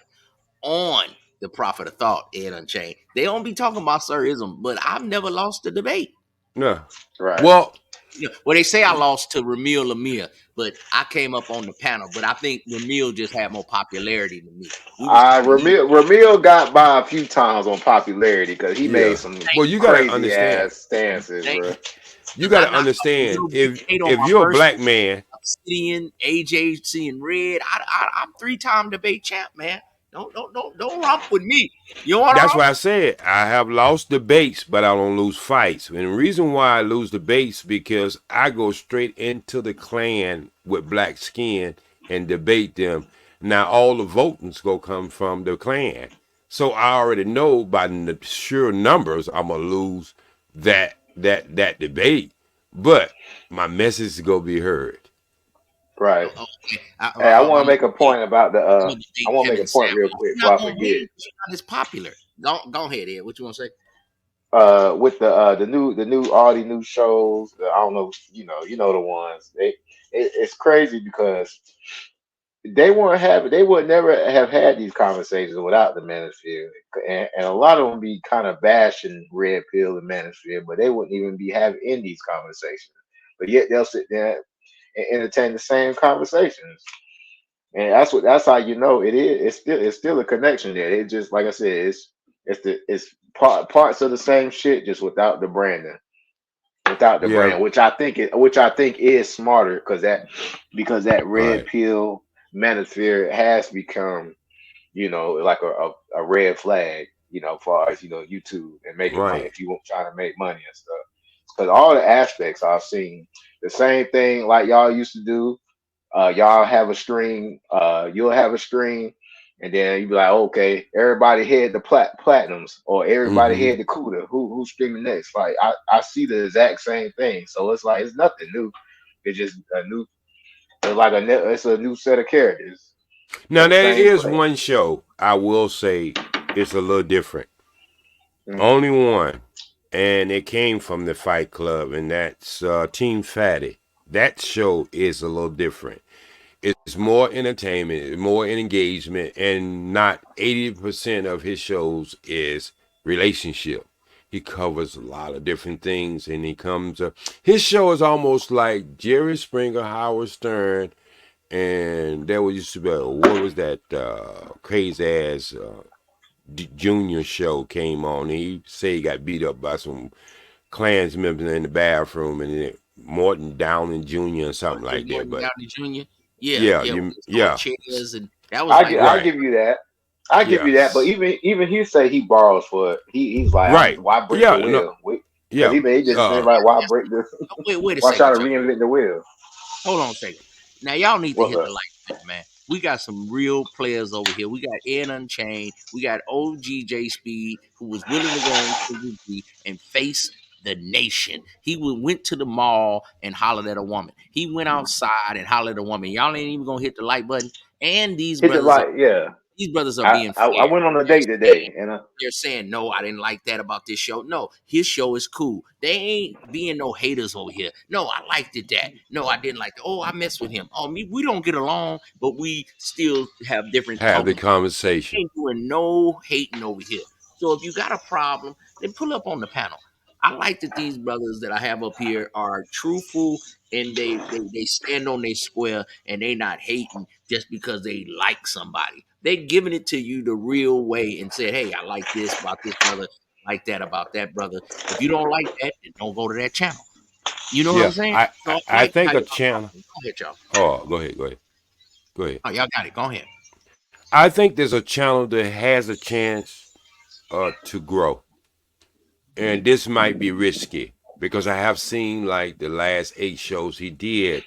on the Prophet of Thought, Ed Unchained. They don't be talking about Sirism, but I've never lost a debate.
Yeah.
Right.
Well,
You know, well, they say I lost to Ramil Lamia, but I came up on the panel. But I think Ramil just had more popularity than me. We was kind of even.
Ramil got by a few times on popularity because he made
yeah.
some
Thank
Well, you gotta
crazy
understand.
ass stances,
thank
bro.
you.
You
Because I
gotta
knocked out
understand.
Bill
If
Kincaid on
if
my
you're a
first
black man,
Obsidian, AJ seeing red. I'm 3-time debate champ, man. Don't romp with me. You want to
that's
romp?
why I said I have lost debates, but I don't lose fights. And the reason why I lose debates because I go straight into the clan with black skin and debate them. Now all the votings go come from the clan, so I already know by the sure numbers I'm gonna lose that debate. But my message is gonna be heard.
Right.
Okay.
Hey, I
I'm
want to make a point about the.
gonna
I
debate
want to make
Kevin
a point real
Samuels.
quick
You're not
before I
gonna
forget.
win because you're not as popular. Go ahead, Ed. What you want to say?
With the new all the new shows. I don't know. You know the ones. It's crazy because they would never have had these conversations without the manosphere, and a lot of them be kind of bashing red pill and manosphere, but they wouldn't even be having in these conversations. But yet they'll sit there and entertain the same conversations. And that's how you know it is. It's still a connection there. It just like I said, it's parts of the same shit, just without the
Yeah,
brand, which I think is smarter because that red
right,
pill manosphere has become like a red flag, as far as YouTube and making money
right.
if you want trying to make money and stuff. Because all the aspects I've seen the same thing like y'all used to do. Y'all have a stream. You'll have a stream, and then you be like, okay, everybody head the platinums, or everybody
Mm-hmm.
head the CUDA. Who's streaming next? Like I see the exact same thing. So it's like it's nothing new. It's just a new. It's a new set of characters
Now
in the
there
same
is
play.
one show I will say it's a little different.
Mhm.
Only one, and it came from the Fight Club, and that's Team Fatty. That show is a little different. It's more entertainment, more engagement, and not 80% of his shows is relationship. He covers a lot of different things, and he comes up. His show is almost like Jerry Springer, Howard Stern, and there was used to be what was that crazy ass Junior show came on. He said he got beat up by some Klans members in the bathroom, and then Morton Downey Jr. or something
With
like that.
Morton
But
Downey Jr. Yeah,
yeah,
yeah. When they throwing
yeah,
chairs, and that was
I
like
I
what
right,
give you that. I give you that. But
yes,
even he say he borrows for it. He's like,
right,
why break the
yeah, no,
wheel? Because
yeah,
he just saying
uh,
like, why break this?
wait a
Why try
second,
to
y'all.
reinvent the wheel?
Hold on a second. Now y'all need to
What's
hit
up?
the like button, man. We got some real players over here. We got Ed Unchained. We got OGJ Speed, who was willing to go on TV and face the nation. He went to the mall and hollered at a woman. He went outside and hollered at a woman. Y'all ain't even gonna hit the like button. And
Hit the light, yeah.
these brothers are
I,
being
I I
fair.
went on a
They're
date
saying,
today, and
they're saying, no, I didn't like that about this show. No, his show is cool. They ain't being no haters over here. No, I liked it that. No, I didn't like it. Oh, I messed with him. Oh, me, we don't get along, but we still have different
have the
talking points.
conversation.
Ain't doing no hating over here. So if you got a problem, then pull up on the panel. I like that these brothers that I have up here are truthful, and they stand on their square, and they not hating just because they like somebody. They giving it to you the real way and said, hey, I like this about this brother, like that about that brother. If you don't like that, then don't go to that channel. You know what I'm
Yeah,
saying?
I,
So
I,
I
I
like how
think a
y'all
channel.
talking. Go ahead, y'all.
Oh, go ahead, go ahead. Go ahead.
Oh, y'all got it. Go ahead.
I think there's a channel that has a chance to grow, and this might be risky because I have seen like the last 8 shows he did,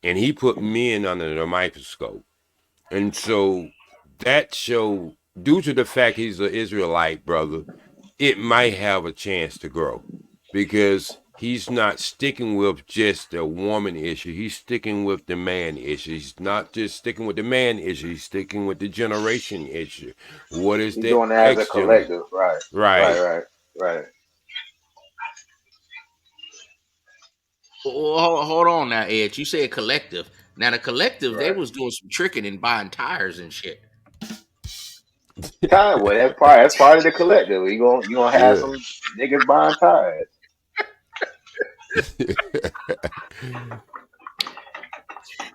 and he put men under the microscope, and so that show, due to the fact he's an Israelite brother, it might have a chance to grow because he's not sticking with just the woman issue. He's sticking with the man issue. He's not just sticking with the man issue. He's sticking with the generation issue. What is
He's
the
doing it as a
X generation?
collective, right? Right,
Right.
right, right.
Hold on now, Ed. You said collective. Now the collective, they
Right.
was doing some tricking and buying tires and shit.
Time, well, that's part of the collective. You gonna have
Yeah.
some niggas buying tires.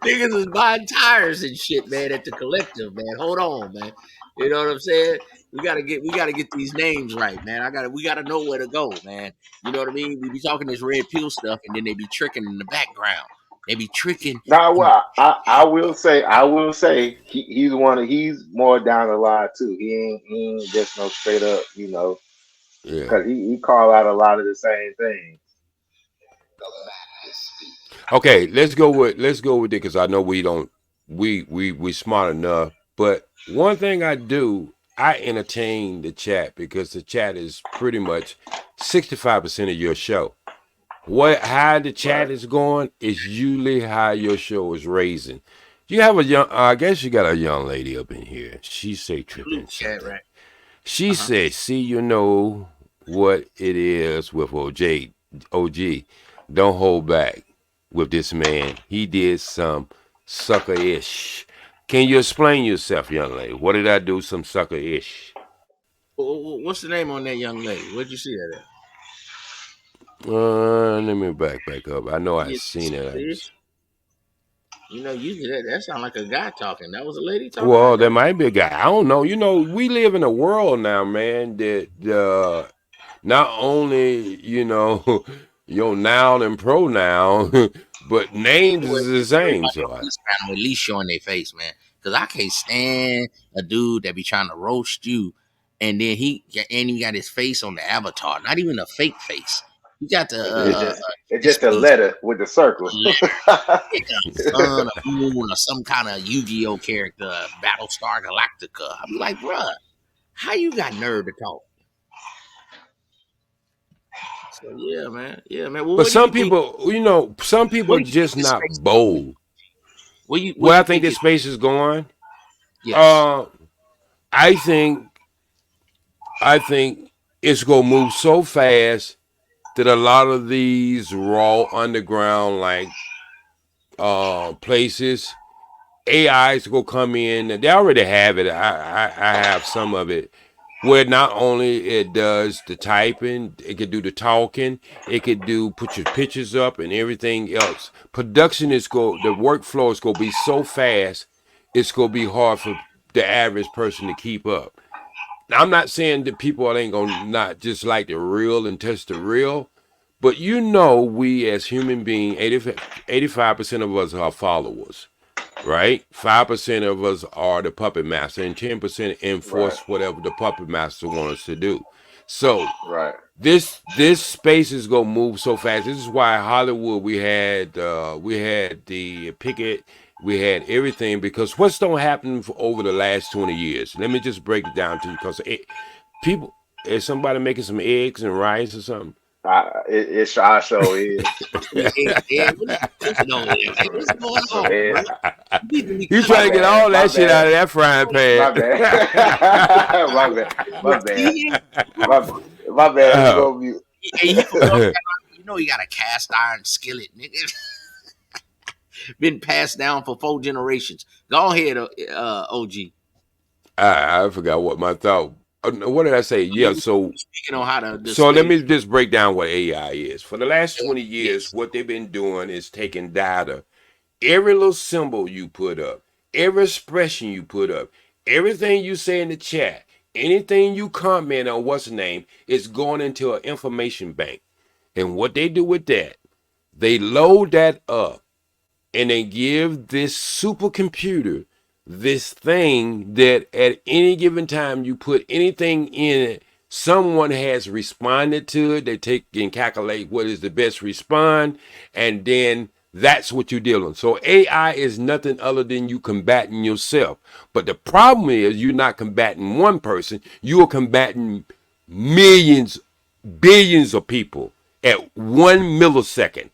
Niggas is buying tires and shit, man, at the collective, man. Hold on, man. You know what I'm saying? We gotta get these names right, man. We gotta know where to go, man. You know what I mean? We be talking this red pill stuff and then they be tricking in the background. They be tricking
Now,
in
well, I will say he's more down the line too. He ain't just no straight up,
Yeah.
because he call out a lot of the same things.
Okay, let's go with it because I know we don't we smart enough. But one thing I do, I entertain the chat because the chat is pretty much 65% of your show. What how the
Right.
chat is going is usually how your show is raising. You have a young, I guess you got a young lady up in here. She say
the blue
tripping
chat,
something.
right?
She
Uh-huh.
said, "See, you know what it is with OG. Don't hold back with this man. He did some sucker ish. Can you explain yourself, young lady? What did I do? Some sucker ish.
What's the name on that young lady? Where'd you see that at?
Let me back up. I know I
Yeah,
seen it. I just,
you know, usually that sound like a guy talking. That was a lady talking
well,
like
there
that.
might be a guy. I don't know. You know, we live in a world now, man. That not only your noun and pronoun, but names
Anyway,
is the same.
everybody
So
on this panel at least showing their face, man. Because I can't stand a dude that be trying to roast you, and then he got his face on the avatar, not even a fake face. He got the
It's just it's
his
just a
face,
letter with the circle.
like a sun, a moon, or some kind of Yu-Gi-Oh character, Battlestar Galactica. I'm like, bruh, how you got nerve to talk? So yeah, man. Well,
but
what do you
some
think?
people, some people
What do you think
just
this
not
space is going?
bold.
What
Where
do
I
you
think
think
this
it?
space is going,
Yes.
uh, I think I think it's gonna move so fast that a lot of these raw underground places, AIs will come in. They already have it. I have some of it where not only it does the typing, it could do the talking, it could do put your pictures up and everything else. Production is the workflow is gonna be so fast, it's gonna be hard for the average person to keep up. Now, I'm not saying that people ain't gonna not just like the real and touch the real, but we as human beings, 85% of us are followers, right? 5% of us are the puppet master, and 10%
Right,
enforce whatever the puppet master wants us to do. So
right.
this space is gonna move so fast. This is why Hollywood we had the picket, we had everything because what's gonna happen for over the last 20 years? Let me just break it down to you because people, is somebody making some eggs and rice or something?
It's our show is
What are you cooking over there, man? What's going
some
on, bro?
head.
You need to be
You
My
trying to
cooking.
get
bad,
all
my
that shit out
bad,
of that frying pan?
my bad, my bad, my bad,
See?
my my bad. Let me
uh,
go mute.
Hey, he from North Carolina. You know he got a cast iron skillet, nigga. Been passed down for 4 generations. Go ahead, OG.
I forgot what my thought. What did I say?
You
Yeah.
were
So
speaking on how the
So let me
space.
just break down what AI is. For the last 20 years,
Yes.
what they've been doing is taking data. Every little symbol you put up, every expression you put up, everything you say in the chat, anything you comment on what's the name is going into an information bank. And what they do with that, they load that up and they give this supercomputer this thing that at any given time you put anything in it, someone has responded to it. They take and calculate what is the best respond, and then that's what you're dealing. So AI is nothing other than you combating yourself. But the problem is you're not combating one person, you are combating millions, billions of people at 1 millisecond.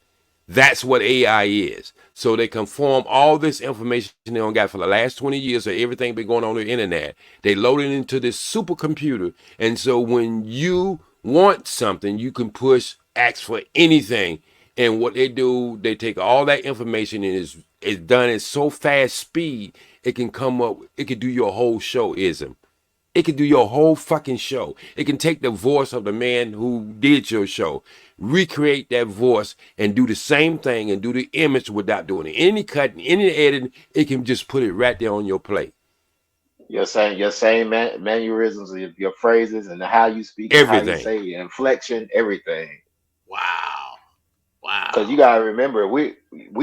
That's what AI is. So they conform all this information they don't got for the last 20 years of everything been going on the internet. They load it into this supercomputer. And so when you want something, you can ask for anything. And what they do, they take all that information and it's done at so fast speed, it can come up, it can do your whole show ism. It can do your whole fucking show. It can take the voice of the man who did your show, recreate that voice, and do the same thing and do the image without doing any cutting, any editing. It can just put it right there on your plate.
Your same mannerisms, your phrases, and how you speak and how you
Everything.
say your inflection, everything.
Wow.
Because you
Wow.
gotta remember, we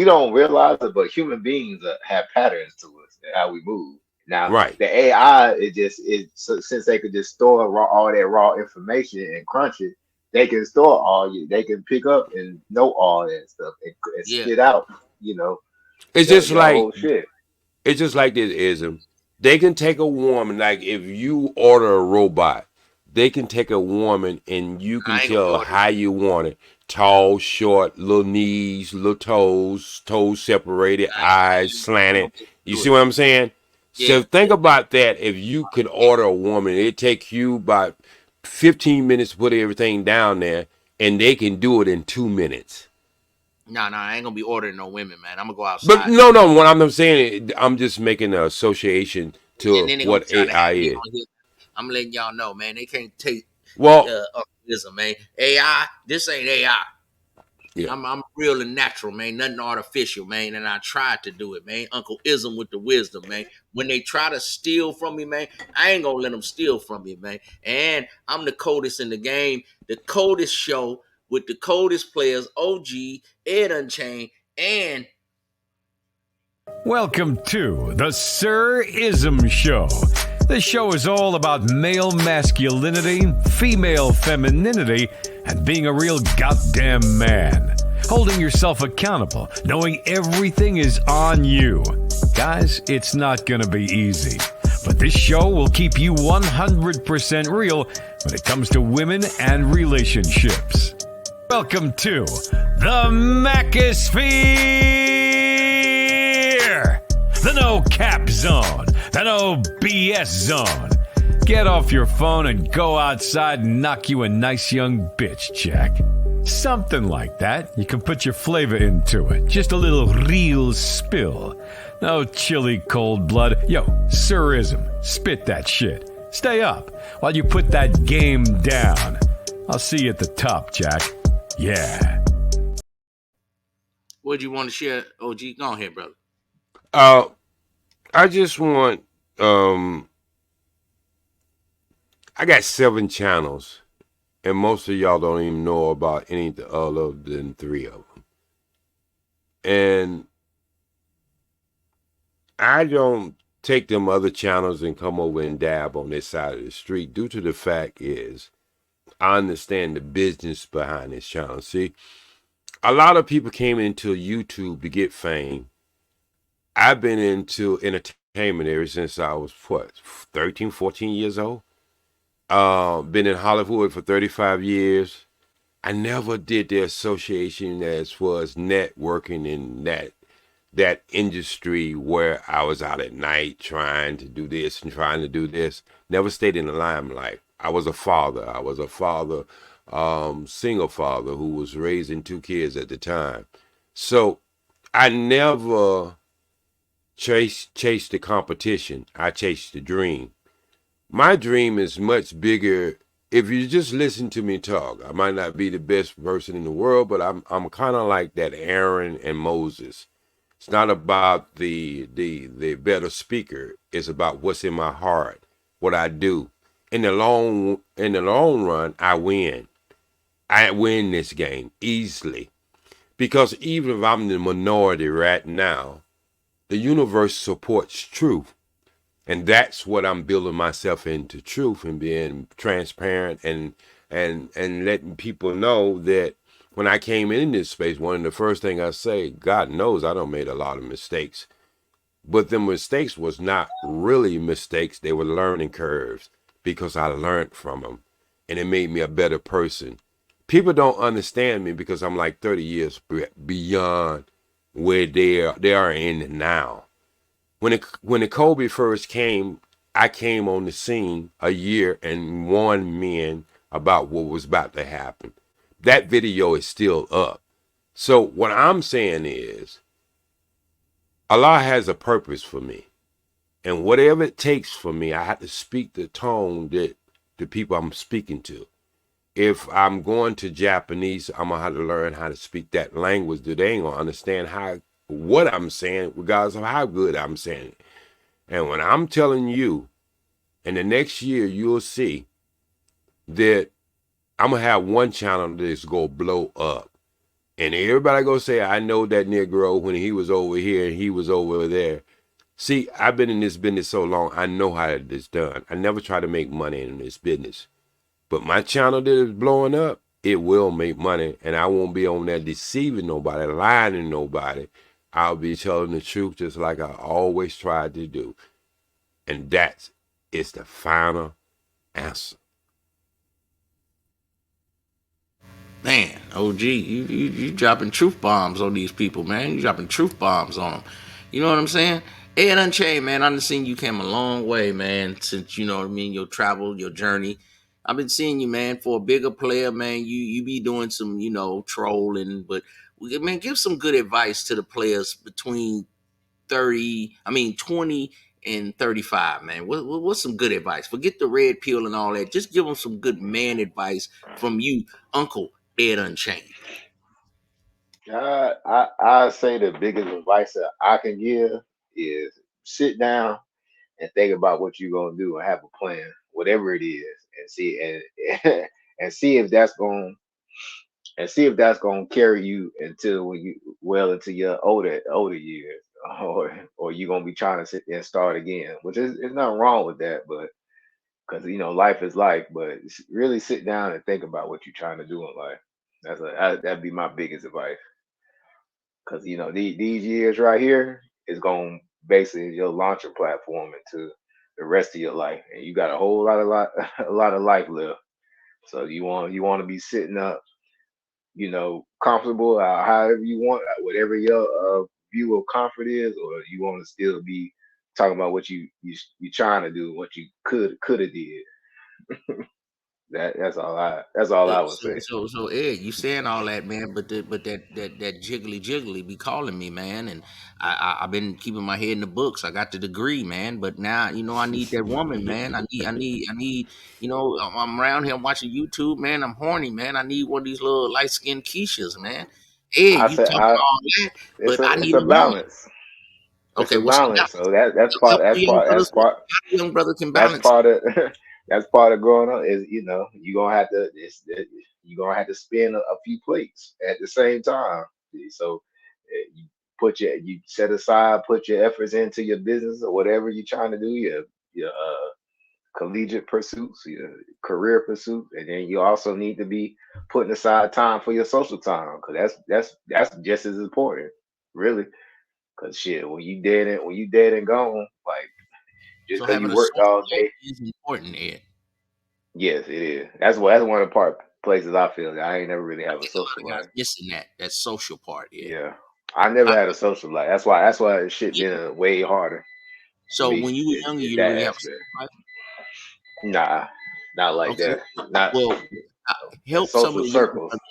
don't realize it, but human beings have patterns to us and how we move. Now
Right.
the AI, since they could just store all that raw information and crunch it, they can store they can pick up and know all that stuff and
Yeah.
spit out, you know,
It's
your
just
your
like
whole shit.
it's just like this ism. They can take a woman, like if you order a robot, they can take a woman and you can
I ain't gonna be
tell
ordering
how you want it. Tall, short, little knees, little toes separated, eyes
I ain't
slanted.
gonna be able
You
to do
see
it.
what I'm saying?
Yeah.
So think about that. If you could order a woman, it take you about 15 minutes to put everything down there, and they can do it in 2 minutes.
No, I ain't gonna be ordering no women, man. I'm gonna go
But
outside.
no, what I'm saying, I'm just making an association
And
to
then they're gonna
what
try to
AI
have me
is.
on here. I'm letting y'all know, man. They can't take
Well,
ism, man. AI, this ain't AI.
yeah.
I'm real and natural, man. Nothing artificial, man. And I tried to do it, man. Uncle Ism with the wisdom, man. When they try to steal from me, man, I ain't gonna let them steal from me, man. And I'm the coldest in the game, the coldest show with the coldest players, OG, Ed Unchained, and
Welcome to the Sir Ism Show. This show is all about male masculinity, female femininity, and being a real goddamn man. Holding yourself accountable, knowing everything is on you. Guys, it's not gonna be easy. But this show will keep you 100% real when it comes to women and relationships. Welcome to the Mackisphere! The no cap zone, the no BS zone. Get off your phone and go outside and knock you a nice young bitch, Jack. Something like that. You can put your flavor into it. Just a little real spill. No chilly cold blood. Yo, Sirism, spit that shit. Stay up while you put that game down. I'll see you at the top, Jack. Yeah.
what do you want to share, OG? Go ahead, brother.
I just want I got 7 channels, and most of y'all don't even know about any other than 3 of them. And I don't take them other channels and come over and dab on this side of the street due to the fact is I understand the business behind this channel. See, a lot of people came into YouTube to get fame. I've been into entertainment ever since I was 13, 14 years old. Been in Hollywood for 35 years. I never did the association as far as networking in that industry where I was out at night trying to do this and trying to do this. Never stayed in the limelight. I was a father. Single father who was raising 2 kids at the time. So I never chased the competition. I chased the dream. My dream is much bigger. If you just listen to me talk, I might not be the best person in the world, but I'm kind of like that Aaron and Moses. It's not about the better speaker. It's about what's in my heart, what I do. In the long run, I win. I win this game easily Because even if I'm the minority right now, the universe supports truth. And that's what I'm building myself into truth and being transparent and letting people know that when I came in this space, one of the first thing I say, God knows I don't made a lot of mistakes. But the mistakes was not really mistakes. They were learning curves because I learned from them. And it made me a better person. People don't understand me because I'm like 30 years beyond where they are in now. When the Kobe first came, I came on the scene a year and warned men about what was about to happen. That video is still up. So what I'm saying is Allah has a purpose for me. And whatever it takes for me, I have to speak the tone that the people I'm speaking to. If I'm going to Japanese, I'm gonna have to learn how to speak that language that they ain't gonna understand how what I'm saying, regardless of how good I'm saying it. And when I'm telling you, in the next year, you'll see that I'm gonna have one channel that's gonna blow up. And everybody gonna say, I know that Negro when he was over here and he was over there. See, I've been in this business so long, I know how it is done. I never try to make money in this business. But my channel that is blowing up, it will make money. And I won't be on there deceiving nobody, lying to nobody. I'll be telling the truth just like I always tried to do. And that is the final answer.
Man, OG, you dropping truth bombs on these people, man. You dropping truth bombs on them. You know what I'm saying? Ed Unchained, man, I done seen you came a long way, man, since, you know what I mean, your travel, your journey. I've been seeing you, man, for a bigger player, man. You be doing some, trolling, but man, give some good advice to the players between 20 and 35, man. What's some good advice? Forget the red pill and all that. Just give them some good man advice from you, Uncle Ed Unchained.
I say the biggest advice that I can give is sit down and think about what you're gonna do and have a plan, whatever it is, and see and and see if that's going and see if that's gonna carry you until when you well into your older years, or you gonna be trying to sit there and start again, which is nothing wrong with that, but because life is life, but really sit down and think about what you're trying to do in life. That'd be my biggest advice. Because these years right here is going basically your launching platform into the rest of your life, and you got a whole lot a lot of life left. So you want to be sitting up, comfortable, however you want, whatever your view of comfort is, or you want to still be talking about what you trying to do, what you could have did. That's all I would say.
So Ed, you saying all that, man, but that jiggly be calling me, man, and I've been keeping my head in the books. I got the degree, man, but now I need that woman, man. I need. I'm around here watching YouTube, man. I'm horny, man. I need one of these little light skinned Keishas, man. Ed,
I
you
said
talking
I
all that,
it's
but
a
I
it's
need
a
a woman.
balance. It's
Okay,
a
what's the
balance.
balance?
So that's part
Help
that's
the young
part that's
brothers.
part
How the young brother can
that's
balance it?
part of that's part of growing up is you're gonna have to you're gonna have to spin a few plates at the same time. So you set aside, put your efforts into your business or whatever you're trying to do, your collegiate pursuits, your career pursuits, and then you also need to be putting aside time for your social time, because that's just as important, really. Cause shit, when you dead and gone, like just
So
cause
having
you
a
worked
social
all
life
day.
is important, Ed.
Yes, it is. That's one of the places I feel that I ain't never really
I
have a
think a lot
social
of guys
life.
missing that social part, Ed.
Yeah, I never
I,
had a social life. That's why this shit
yeah.
been way harder for
So
me.
when you were younger,
Is
you didn't
that
really have a
aspect?
social life.
Nah, not like
Okay.
that. Not
Well, uh,
the
help some
social
of the young
circles.
brothers.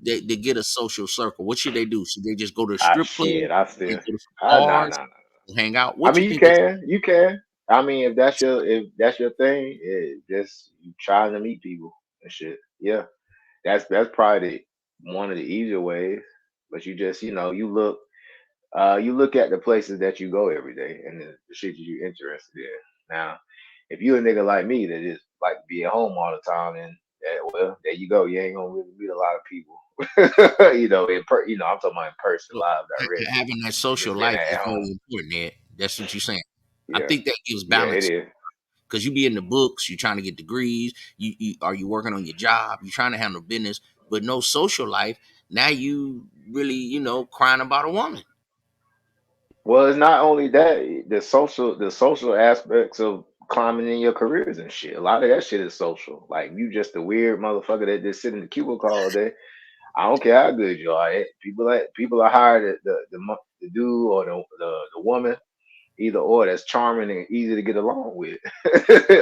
They get a social circle. What should they do? Should they just go to a
Ah,
strip club
shit. I still.
and go to some
Nah,
bars
nah.
and hang out?
I
What you
mean, you
think they should
can, you can. I mean, if that's your thing, just you trying to meet people and shit. Yeah, that's probably one of the easier ways. But you just you look at the places that you go every day and the shit that you interested in. Now, if you a nigga like me that just like to be at home all the time, Yeah, well, there you go. You ain't gonna really meet a lot of people. I'm talking about in person,
So
live, direct.
having that
You
social
just been
life
at
is
home.
very important, Ed. That's what you're saying. I
Yeah,
think that gives
yeah, it
balance
is.
because you be in the books, you're trying to get degrees, you are you working on your job, you're trying to handle business, but no social life. Now you really, crying about a woman.
Well, it's not only that, the social aspects of climbing in your careers and shit. A lot of that shit is social. Like you just a weird motherfucker that just sit in the cubicle all day. I don't care how good you are. People are hired the dude or the woman, either or, that's charming and easy to get along with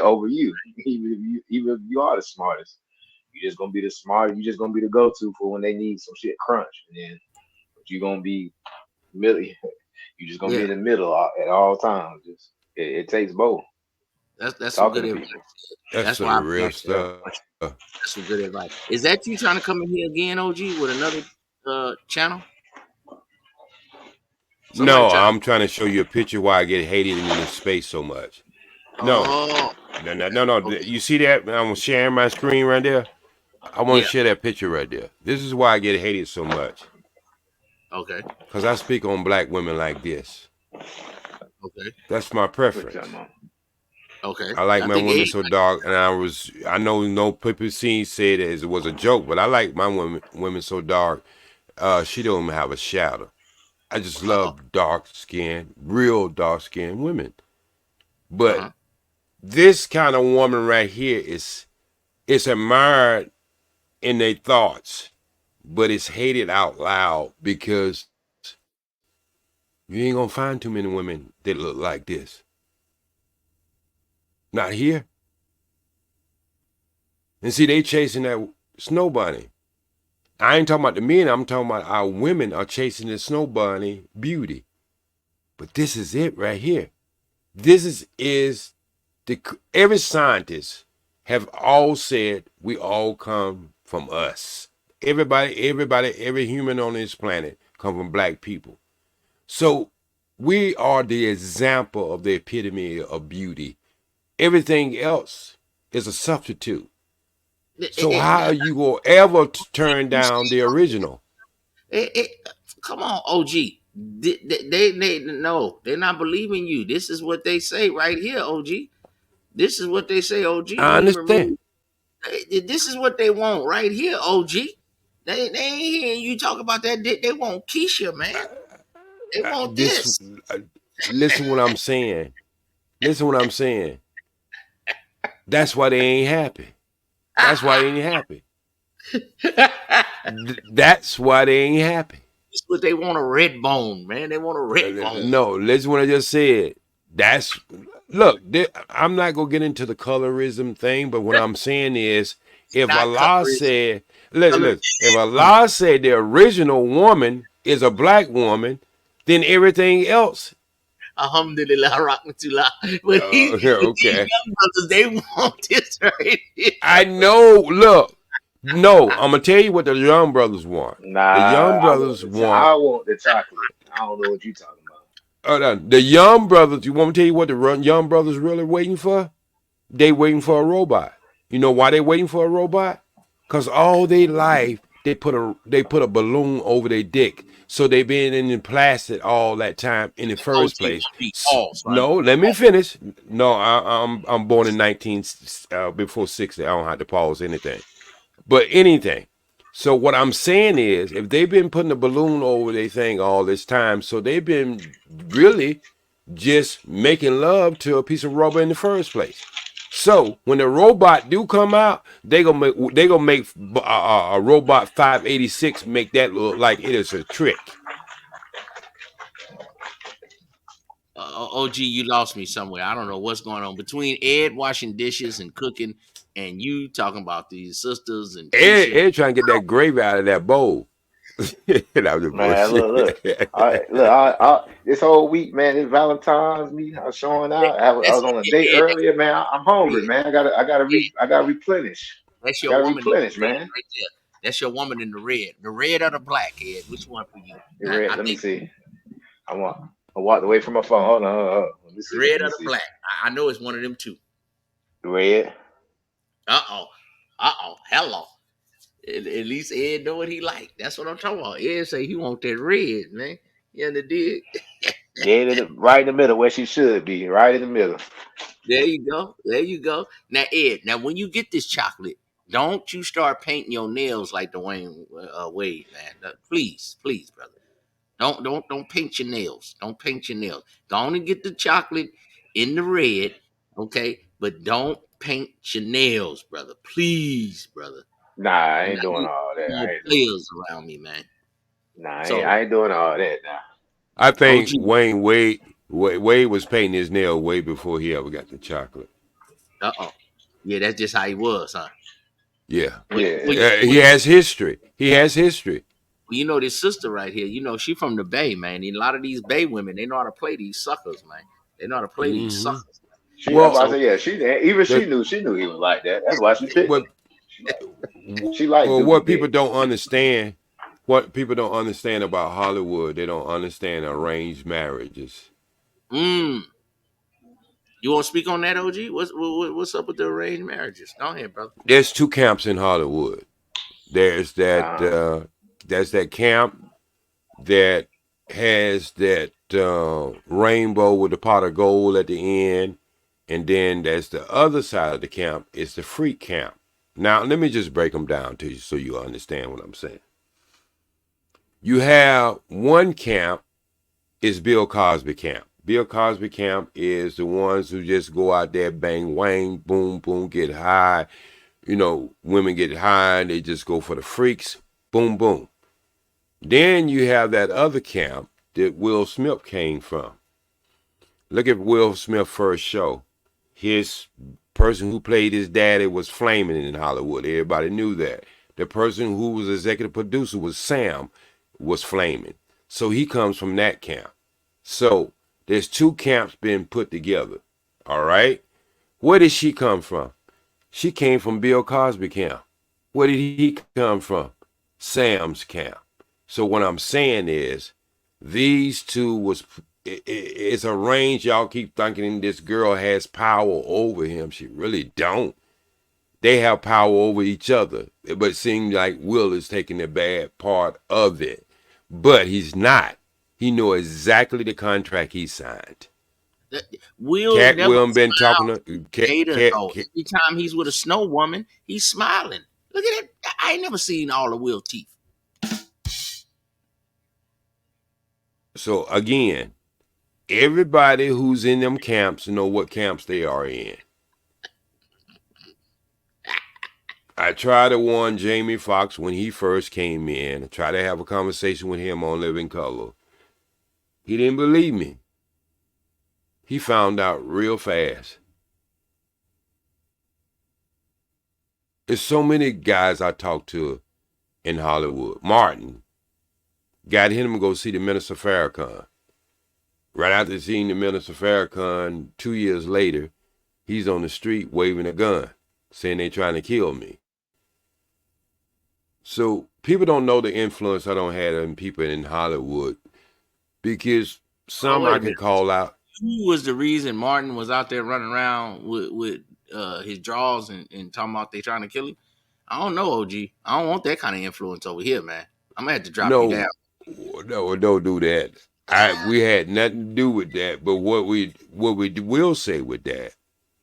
over you. Even if you are the smartest, you just gonna be the go to for when they need some shit crunch. And then but you gonna be middle you just gonna be
Yeah,
in the middle at all times. It takes both.
that's some
Talking
good
to
advice.
people.
That's
That's
some
why
real
Yeah.
stuff.
that's some good advice. Is that you trying to come in here again, OG, with another channel? Somebody
No,
trying to.
I'm trying to show you a picture why I get hated in this space so much. No,
Oh,
no, no, no, no.
okay,
You see that? I'm sharing my screen right there. I want to
yeah,
share that picture right there. This is why I get hated so much.
okay,
Because I speak on black women like this.
okay,
That's my
What you talking
preference.
about?
okay.
I like
I
my
think
women
Ed,
so dark, and I know no people seen said it was a joke, but I like my women so dark. She don't even have a shadow. I just
uh,
love dark skin, real dark skinned women.
uh
But
huh.
this kind of woman right here is admired in their thoughts, but it's hated out loud because you ain't gonna find too many women that look like this. Not here. And see, they chasing that snow bunny. I ain't talking about the men. I'm talking about our women are chasing the snow bunny beauty. But this is it right here. This is the every scientist have all said we all come from us. Everybody, every human on this planet come from black people. So we are the example of the epitome of beauty. Everything else is a substitute. So how are you gonna ever turn
You
down the original?
it, it, come on, OG. They no, they're not believing you. This is what they say right here, OG. This is what they say, OG.
I
Let me
understand.
remove. This is what they want right here, OG. They ain't hearing you talk about that. They want Keisha, man. They want
This
this.
uh, listen what I'm saying. Listen what I'm saying. That's why they ain't happy. That's why they ain't happy. That's why they ain't happy.
This what they want, a red bone, man. They want a red bone.
No, listen what I just said. That's look. I'm not gonna get into the colorism thing, but what I'm saying is, if
Not
Allah
colorism.
said,
Color.
if Allah said the original woman is a black woman, then everything else.
Alhamdulillah, rahmatullah. But these
Okay.
young brothers, they want this right here.
I know. Look, no, I'm gonna tell you what the young brothers want.
Nah,
The young
I want
brothers
the
want.
I want the chocolate. I don't know what you talking about.
The young brothers. You want me to tell you what the young brothers really waiting for? They waiting for a robot. You know why they waiting for a robot? Cause all their life they put a balloon over their dick, so they been in the plastic all that time in the first
OT
place.
gonna be all, son.
No, let me finish. No, I'm born in 19 before 60. I don't have to pause anything. But anything. So what I'm saying is, if they've been putting a balloon over their thing all this time, so they've been really just making love to a piece of rubber in the first place. So when the robot do come out, they gonna make a robot 586 make that look like it is a trick.
OG, you lost me somewhere. I don't know what's going on between Ed washing dishes and cooking, and you talking about these sisters and Keisha.
Ed trying to get that gravy out of that bowl. That was a
Man,
bullshit.
this whole week, man, it's Valentine's me. I was showing out. I
That's
was on a
it,
date
Ed.
earlier, man. I'm hungry,
Ed,
man. I gotta replenish.
that's
I
your
gotta
woman in the
replenish,
red
man.
right there. That's your woman in the red or the black, Ed. Which one for you?
You
I,
read?
I
Let me
think
see. I walked away from my phone. Hold on. Let me see.
red
Let me
or the
see.
black. I know it's one of them two.
Red.
Uh oh. Hello. At least Ed know what he like. That's what I'm talking about. Ed say he want that red, man. You under dig?
Dead in the, right in the middle where she should be, right in the middle.
There you go. There you go. Now, Ed, now when you get this chocolate, don't you start painting your nails like Dwayne Wade, man. Please, please, brother. Don't paint your nails. Don't paint your nails. Go on and get the chocolate in the red, okay? But don't paint your nails, brother. Please, brother.
Nah, I
And
ain't
I
doing
need
all that.
more
I ain't doing.
players around me, man.
Nah,
So,
I ain't doing all that. Now.
I think
OG,
Wade was painting his nail way before he ever got the chocolate.
uh-oh. Yeah, that's just how he was, huh?
Yeah.
Well, well,
Yeah,
well,
He has history. He has history.
you know this sister right here, she from the Bay, man. And a lot of these Bay women, they know how to play these suckers, man. They know how to play these
Hmm.
suckers.
she. That's
Well,
why I
So,
said, yeah. Even
the
she knew he was like that. That's why she picked him.
what
She liked
well,
Dookie
what people
Dick.
don't understand, what people don't understand about Hollywood, they don't understand arranged marriages.
mm, you want to speak on that, OG? What's up with the arranged marriages? Go ahead, brother.
There's two camps in Hollywood. There's that
Uh,
there's that camp that has that rainbow with the pot of gold at the end, and then there's the other side of the camp. It's the freak camp. Now, let me just break them down to you so you understand what I'm saying. You have one camp is Bill Cosby camp. Bill Cosby camp is the ones who just go out there, bang, wang, boom, boom, get high. Women get high and they just go for the freaks, boom, boom. Then you have that other camp that Will Smith came from. Look at Will Smith's first show. His person who played his daddy was flaming in Hollywood. Everybody knew that. The person who was executive producer was Sam, was flaming. So he comes from that camp. So there's two camps being put together. All right? Where did she come from? She came from Bill Cosby camp. Where did he come from? Sam's camp. So what I'm saying is, these two it's a range. Y'all keep thinking this girl has power over him. She really don't. They have power over each other. But it seems like Will is taking the bad part of it. But he's not. He know exactly the contract he signed.
Will
Cat
never
Will been talking
smiles
to Cat,
Jada
Cat,
though.
Cat.
Every time he's with a snow woman, he's smiling. Look at it. I ain't never seen all of Will teeth.
So again, everybody who's in them camps know what camps they are in. I tried to warn Jamie Foxx when he first came in. I tried to have a conversation with him on Living Color. He didn't believe me. He found out real fast. There's so many guys I talked to in Hollywood. Martin got him to go see the Minister Farrakhan. Right after seeing the Minister Farrakhan, 2 years later, he's on the street waving a gun, saying they're trying to kill me. So people don't know the influence I don't have on people in Hollywood, because
Oh,
some
wait
I
a
can
minute.
call out.
Who was the reason Martin was out there running around with his draws and talking about they trying to kill him? I don't know, OG. I don't want that kind of influence over here, man. I'm gonna have to drop you down.
No, no, don't do that. We had nothing to do with that. But what we will say with that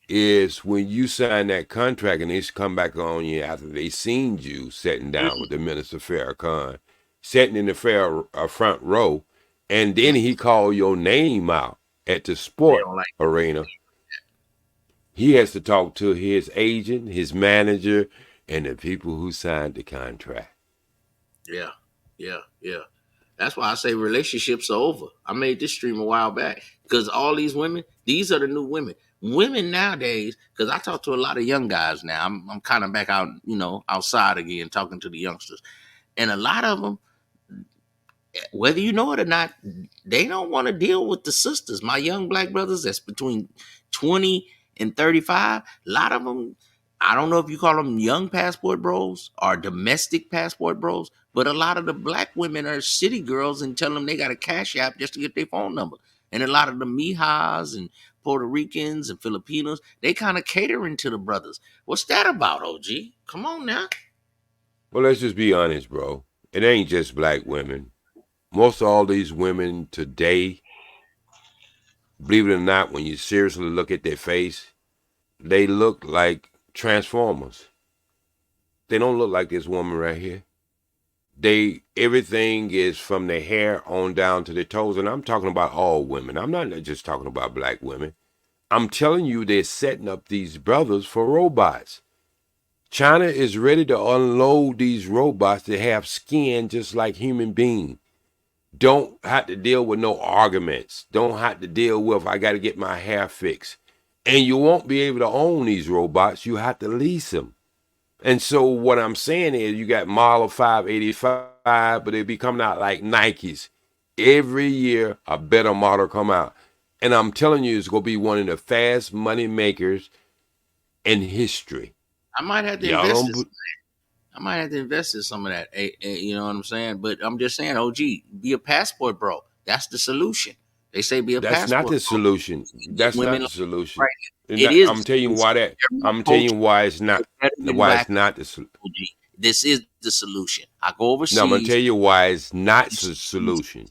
is, when you sign that contract and they come back on you after they seen you sitting down with the Minister Farrakhan, sitting in the front row, and then he called your name out at the
They
sport
don't like.
arena. He has to talk to his agent, his manager, and the people who signed the contract.
Yeah, yeah. That's why I say relationships are over. I made this stream a while back because all these women, these are the new women. Women nowadays, because I talk to a lot of young guys now. I'm kind of back out, outside again, talking to the youngsters, and a lot of them, whether you know it or not, they don't want to deal with the sisters. My young black brothers that's between 20 and 35, a lot of them, I don't know if you call them young passport bros or domestic passport bros, but a lot of the black women are city girls and tell them they got a cash app just to get their phone number. And a lot of the Mijas and Puerto Ricans and Filipinos, they kind of catering to the brothers. What's that about, OG? Come on now.
Well, let's just be honest, bro. It ain't just black women. Most of all these women today, believe it or not, when you seriously look at their face, they look like Transformers. They don't look like this woman right here. They everything is from their hair on down to their toes, and I'm talking about all women. I'm not just talking about black women. I'm telling you, they're setting up these brothers for robots. China is ready to unload these robots that have skin just like human beings. Don't have to deal with no arguments. Don't have to deal with I got to get my hair fixed. And you won't be able to own these robots. You have to lease them. And so what I'm saying is you got Model 585, but they be coming out like Nikes. Every year a better model come out. And I'm telling you, it's going to be one of the fast money makers in history.
I might have to
Y'all
invest
don't.
this. I might have to invest in some of that. You know what I'm saying? But I'm just saying, OG, be a passport bro. That's the solution. They say be a
That's not
passport
the
bro.
solution.
Get
That's not
women
the
like
solution.
right.
And
It is the
I'm telling you
solution.
why that.
They're more
I'm telling you
cultured.
why it's not.
They're better than
Why it's
black
not the.
OG. This is the solution. I go
No, I'm gonna
overseas.
tell you why it's not
You
the
see
solution.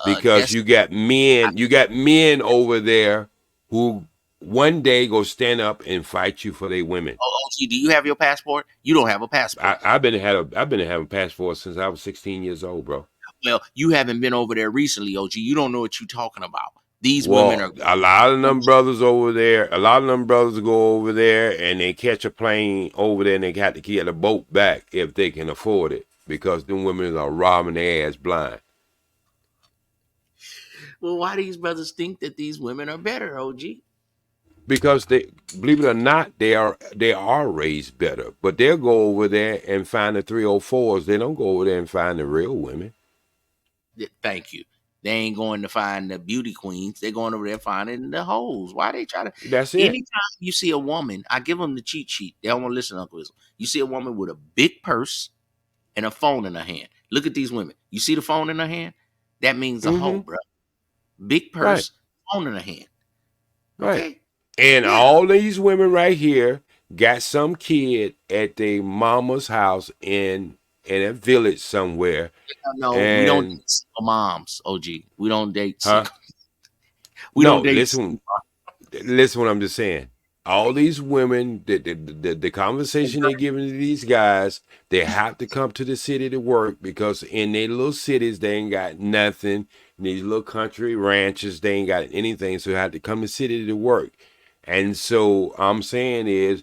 these
Because
desks.
you got men over there who one day go stand up and fight you for their women.
Oh, OG, do you have your passport? You don't have a passport.
I've been having passports since I was 16 years old, bro.
Well, you haven't been over there recently, OG. You don't know what you're talking about. These women
Well,
are
a lot of them brothers over there, a lot of them brothers go over there and they catch a plane over there and they got to get a boat back if they can afford it because them women are robbing their ass blind.
well, why these brothers think that these women are better, OG?
Because they believe it or not, they are raised better. But they'll go over there and find the 304s. They don't go over there and find the real women.
Thank you. They ain't going to find the beauty queens. They're going over there finding the hoes. Why they try to?
That's it.
Anytime you see a woman, I give them the cheat sheet. They don't want to listen to Uncle Wisdom. You see a woman with a big purse and a phone in her hand. Look at these women. You see the phone in her hand? That means a hoe,
Mm-hmm.
bro. Big
Right.
purse, phone in her hand.
Right.
Okay?
And
Yeah.
all these women right here got some kid at their mama's house in a village somewhere.
No, we don't
And
date single moms, OG. We don't date
huh?
single. We
No,
don't date single
listen what I'm just saying. All these women, the conversation they're giving to these guys, they have to come to the city to work because in their little cities they ain't got nothing. In these little country ranches, they ain't got anything, so they have to come to the city to work. And so I'm saying is,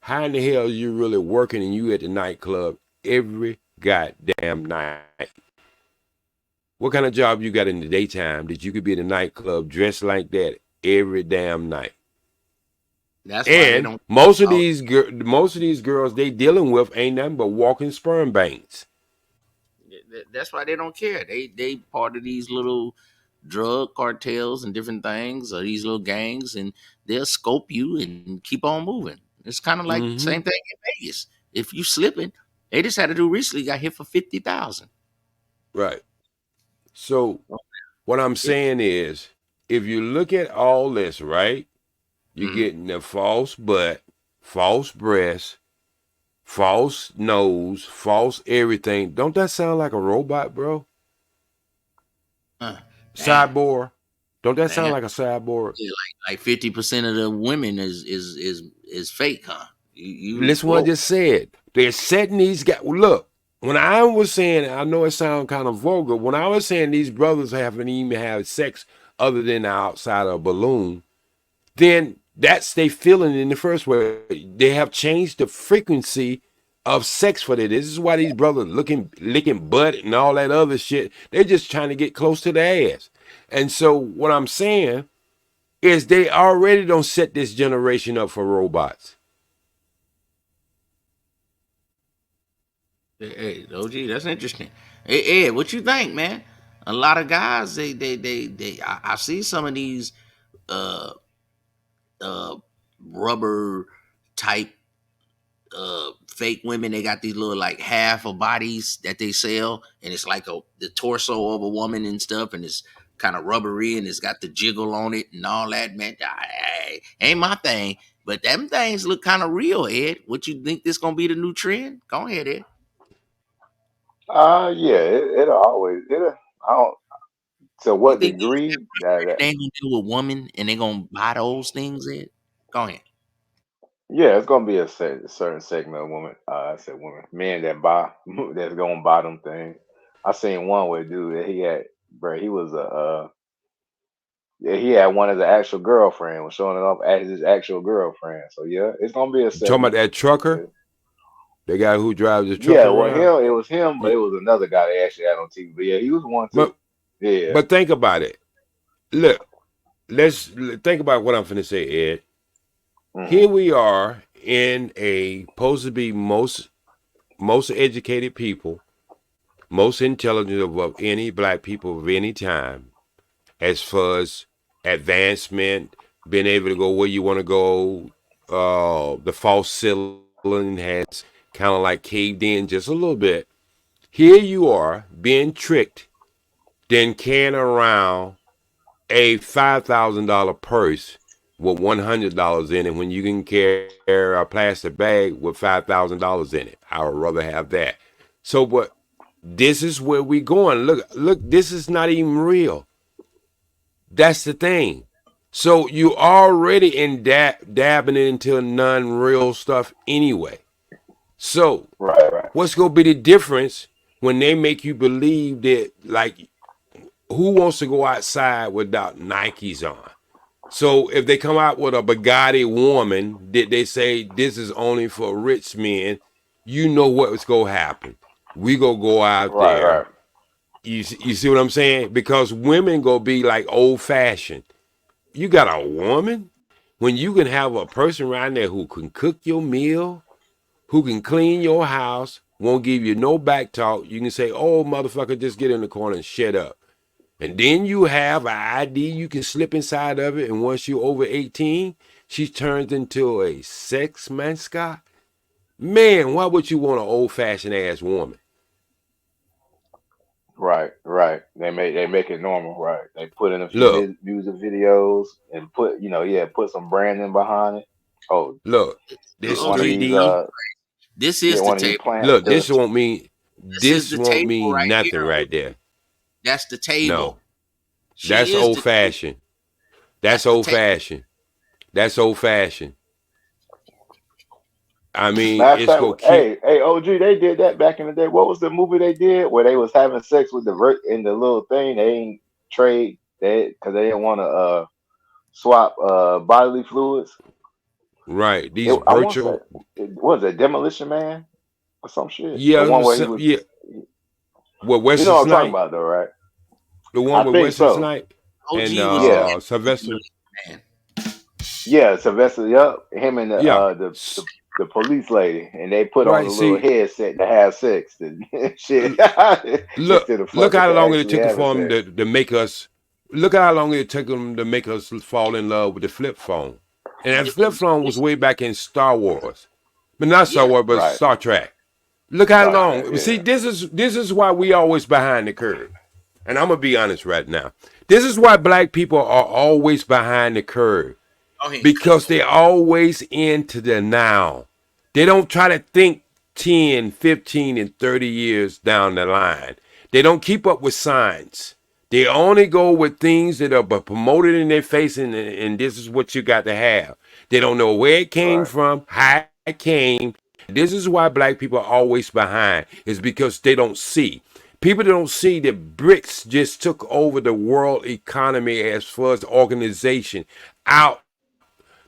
how in the hell are you really working and you at the nightclub every goddamn night? What kind of job you got in the daytime that you could be in a nightclub dressed like that every damn night?
That's why they
And
don't.
most of these girls they dealing with ain't nothing but walking sperm banks.
That's why they don't care. They part of these little drug cartels and different things, or these little gangs, and they'll scope you and keep on moving. It's kind of like
Mm-hmm.
same thing in Vegas. If you slipping, they just had to do recently got hit for 50,000.
Right. So what I'm
It,
saying is, if you look at all this, right, you're
mm,
getting a false butt, false breast, false nose, false everything. Don't that sound like a robot, bro?
uh, damn,
Cyborg. Don't that sound
damn.
like a cyborg?
Yeah, like 50% of the women is fake, huh? You
Listen what I
whoa.
just said. They're setting these guys. Look, when I was saying, I know it sounds kind of vulgar. When I was saying these brothers haven't even had sex other than outside of a balloon, then that's they feeling in the first way. They have changed the frequency of sex for this. This is why these brothers looking licking butt and all that other shit. They're just trying to get close to the ass. And so what I'm saying is they already don't set this generation up for robots.
Hey, OG, that's interesting. Hey, Ed, what you think, man? A lot of guys, I see some of these uh uh rubber type fake women. They got these little like half of bodies that they sell, and it's like the torso of a woman and stuff, and it's kind of rubbery and it's got the jiggle on it and all that, man. Ain't my thing. But them things look kind of real, Ed. What you think this gonna be the new trend? Go ahead, Ed.
Yeah, it'll always it'll. I don't. To
You
what
think
degree? That
they ain't gonna deal with women and they gonna buy those things, Ed? Go ahead.
yeah, it's gonna be a certain segment of women. I said women, men that buy that's gonna buy them things. I seen one with a dude that he had, bro. He was a yeah, he had one as an actual girlfriend, was showing it off as his actual girlfriend. So yeah, it's gonna be a
You talking about
segment.
that trucker?
Yeah,
The guy who drives the truck
yeah, well,
around?
him, it was him, but
Yeah.
it was another guy they actually had on TV. But yeah, he was one too.
But
Yeah.
but think about it. Look, let's think about what I'm finna say, Ed. Here
Hmm.
we are in a supposed to be most educated people, most intelligent of any black people of any time, as far as advancement, being able to go where you want to go. The false ceiling has kind of like caved in just a little bit. Here you are being tricked, then carrying around a $5,000 purse with $100 in it when you can carry a plastic bag with $5,000 in it. I would rather have that. So, but this is where we going. Look, this is not even real. That's the thing. So you already in dabbing into non-real stuff anyway. So
Right, right,
what's gonna be the difference when they make you believe that, like, who wants to go outside without Nikes on? So if they come out with a Bugatti woman that they say this is only for rich men, you know what's gonna happen. We gonna go out
right,
there.
right,
You see what I'm saying? Because women gonna be like old fashioned. You got a woman when you can have a person around there who can cook your meal, who can clean your house, won't give you no back talk. You can say, "Oh, motherfucker, just get in the corner and shut up." And then you have an ID, you can slip inside of it, and once you're over 18, she turns into a sex mascot. Man, why would you want an old fashioned ass woman?
right, right. They make it normal, right? They put in a few
Look,
music videos and put yeah, put some branding behind it. Oh,
look,
get
this
one of
OG,
these
3D.
this
get
is the
one of these
table.
plant
Look,
lips.
This is
this
the
won't
table
mean
right
nothing
here,
right
OG.
there.
That's the table.
No.
She
That's
is
old
the table.
fashioned.
That's
That's
the
old
table.
fashioned. That's old fashioned. I mean,
Matter of
it's
fact,
gonna keep
hey, OG, they did that back in the day. What was the movie they did where they was having sex with the in the little thing? They ain't trade they because they didn't want to swap bodily fluids.
right. These
I want to say,
virtual,
what was it Demolition Man or some shit? The
yeah,
one where he
some,
was,
yeah. What
you know
Wesley
what I'm talking
Snipe,
about, though, right?
the one
I
with
think
Wesley
so.
Snipe and
OG was
Yeah,
in
Sylvester.
man.
yeah, Sylvester. Yup, him and
Yeah,
the police lady, and they put on
right.
a little
See,
headset to have sex and shit instead of
look how long it
actually
took
having
for them
sex.
to make us. Look how long it took them to make us fall in love with the flip phone. And that flip phone was
It's,
way back in Star Wars, but not Star
yeah,
Wars, but
Right,
Star Trek. Look how
Star Trek.
long. See,
Yeah,
this is why we always behind the curve. And I'm gonna be honest right now. This is why black people are always behind the curve
go ahead.
because they always into the now. They don't try to think 10, 15, and 30 years down the line. They don't keep up with science. They only go with things that are promoted in their face, and this is what you got to have. They don't know where it came
right.
from, how it came. This is why black people are always behind, is because they don't see. People don't see that BRICS just took over the world economy as far as organization out.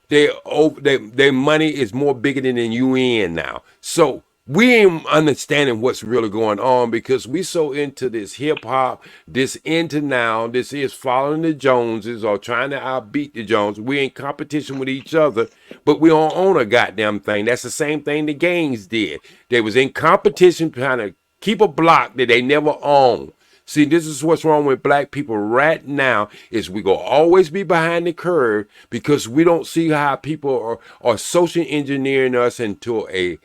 Their money is more bigger than the UN now. So we ain't understanding what's really going on because we so into this hip hop, this into now, this is following the Joneses or trying to outbeat the Joneses. We in competition with each other, but we don't own a goddamn thing. That's the same thing the gangs did. They was in competition trying to keep a block that they never owned. See, this is what's wrong with black people right now is we go always be behind the curve because we don't see how people are social engineering us into a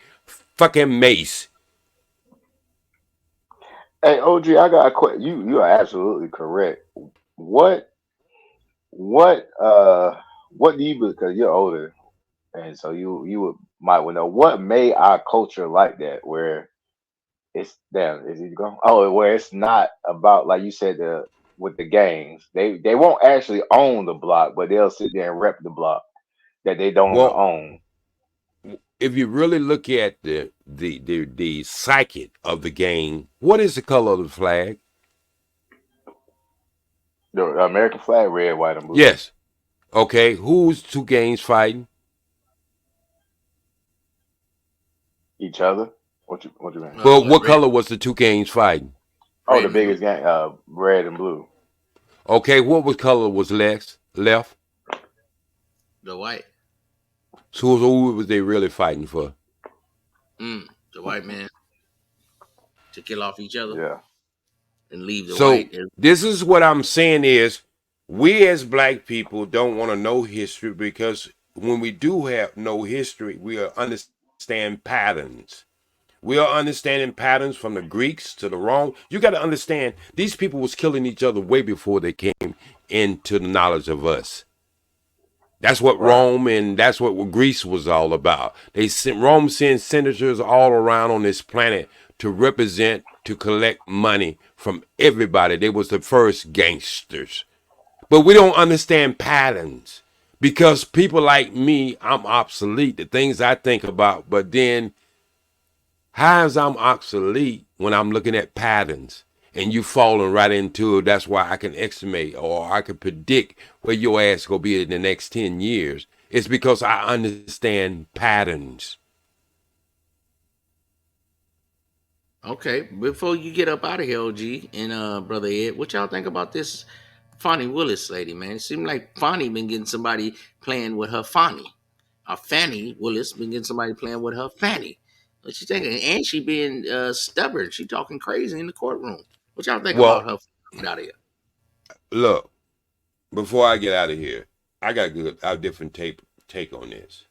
fucking mace.
Hey, OG, I got a question. You are absolutely correct. what what do you, because you're older, and so you would might want to know what made our culture like that, where it's damn, is it going? Oh, where it's not about, like you said, the with the gangs. They won't actually own the block, but they'll sit there and rep the block that they don't
Well,
own.
if you really look at the psyche of the game, what is the color of the flag?
The American flag, red, white, and blue.
Yes. Okay. Who's two gangs fighting?
Each other. What you mean?
Well, what
Red,
color was the two gangs fighting?
Oh, the
red and blue.
biggest gang, red and blue.
Okay. What was color was left?
The white.
So who was they really fighting for?
The white man to kill off each other
Yeah,
and leave the
So
white. As,
this is what I'm saying is we as black people don't want to know history because when we do have no history, we understand patterns. We are understanding patterns from the Greeks to the Rome. You got to understand these people was killing each other way before they came into the knowledge of us. That's what
right.
Rome and that's what Greece was all about. They sent Rome sent senators all around on this planet to represent, to collect money from everybody. They was the first gangsters. But we don't understand patterns because people like me, I'm obsolete. The things I think about, but then how is I'm obsolete when I'm looking at patterns and you falling right into it? That's why I can estimate or I can predict where your ass gonna be in the next 10 years. It's because I understand patterns.
okay, before you get up out of here, OG and brother Ed, what y'all think about this Fonnie Willis lady, man? It seemed like Fonnie been getting somebody playing with her Fonnie. Fannie Willis been getting somebody playing with her Fannie. What you thinking? And she being stubborn. She talking crazy in the courtroom. What y'all think about
Well,
her out of here?
look, before I get out of here, I got a different take on this.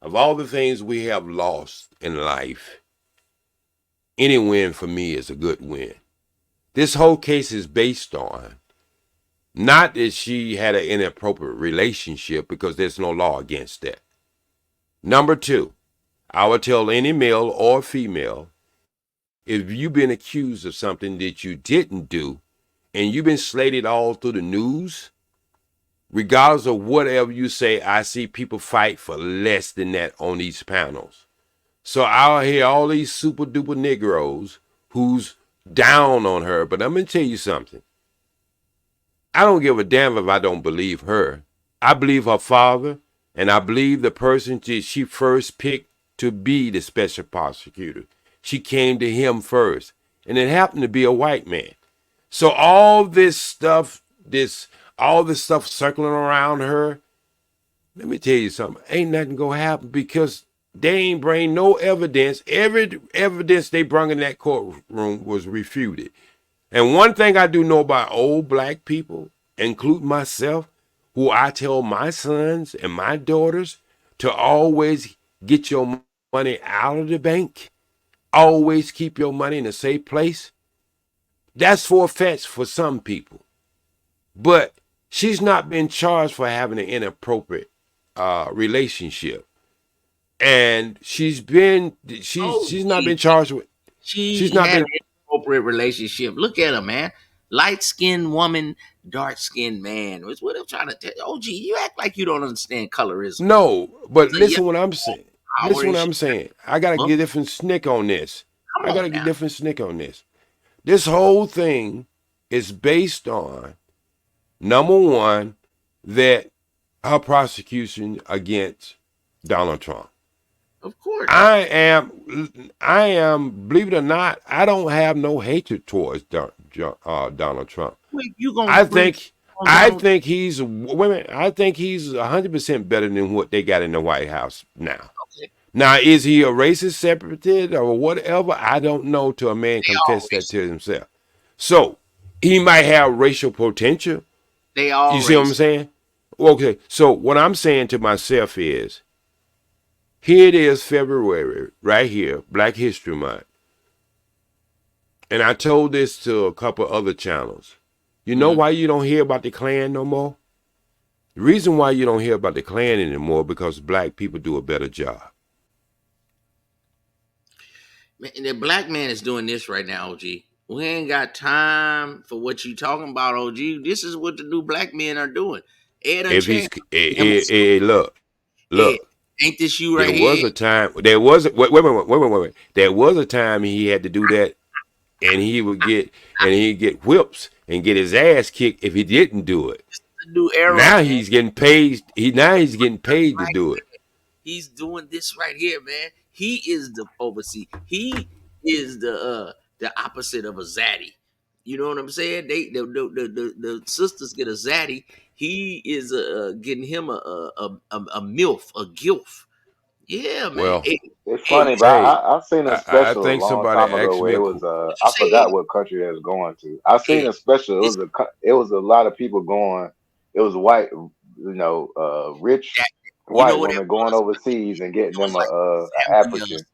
Of all the things we have lost in life, any win for me is a good win. This whole case is based on not that she had an inappropriate relationship because there's no law against that. Number two, I would tell any male or female if you've been accused of something that you didn't do and you've been slated all through the news, regardless of whatever you say, I see people fight for less than that on these panels. So I'll hear all these super duper Negroes who's down on her, but I'm going to tell you something. I don't give a damn if I don't believe her. I believe her father, and I believe the person that she first picked to be the special prosecutor. She came to him first, and it happened to be a white man. So all this stuff circling around her, let me tell you something, ain't nothing gonna happen because they ain't bring no evidence. Every evidence they brought in that courtroom was refuted. And one thing I do know about old black people, including myself, who I tell my sons and my daughters to always get your money out of the bank, always keep your money in a safe place. That's for a fetch for some people. But she's not been charged for having an inappropriate relationship. And she's not
OG,
been charged with she's
she
not
had
been
an inappropriate relationship. Look at her, man. Light skinned woman, dark skinned man. That's what I'm trying to tell you. OG, you act like you don't understand colorism.
no, but
So yeah,
listen what I'm saying.
power
Listen
and
what
shit.
I'm saying. I gotta
Well,
get a different snick on this.
come
I gotta
on
get a
now.
different snick on this. This whole thing is based on number one, that her prosecution against Donald Trump.
Of course.
I am, believe it or not, I don't have no hatred towards Donald Trump.
Wait, you gonna
I
bring
think,
on
I
Donald?
think he's women. I think he's 100% better than what they got in the White House now.
Okay,
Now, is he a racist separatist or whatever? I don't know till a man
they
confess that
always,
to himself. So he might have racial potential.
they
You see what I'm
always.
saying? Okay, so what I'm saying to myself is, here it is, February, right here, Black History Month. And I told this to a couple other channels. You know
Mm.
why you don't hear about the Klan no more? The reason why you don't hear about the Klan anymore because black people do a better job.
Man, the black man is doing this right now, OG. We ain't got time for what you talking about, OG. This is what the new black men are doing. Ed
If he's
Unchained. Him with Ed.
look,
Ain't this you
there
right
was
here?
a time. There was wait. There was a time he had to do that, and he'd get whips and get his ass kicked if he didn't do it.
The new era,
Now
man.
he's getting paid. He's getting paid to
Right.
do it.
He's doing this right here, man. He is the overseer. He is the opposite of a zaddy. You know what I'm saying? The sisters get a zaddy. He is getting him a milf, a gilf. Yeah, man.
Well,
It's
Ed,
funny, but
hey,
I've seen a
I
special a
think
long
somebody
time ago
asked
where
me
it
a
was
what you
I
say,
forgot what country it was going to. I
Ed?
seen a special.
It's
It was a lot of people going. It was white, rich
that. You know
white
what it
women going
was?
overseas and getting
It was
them
like
a
Zambia.
African.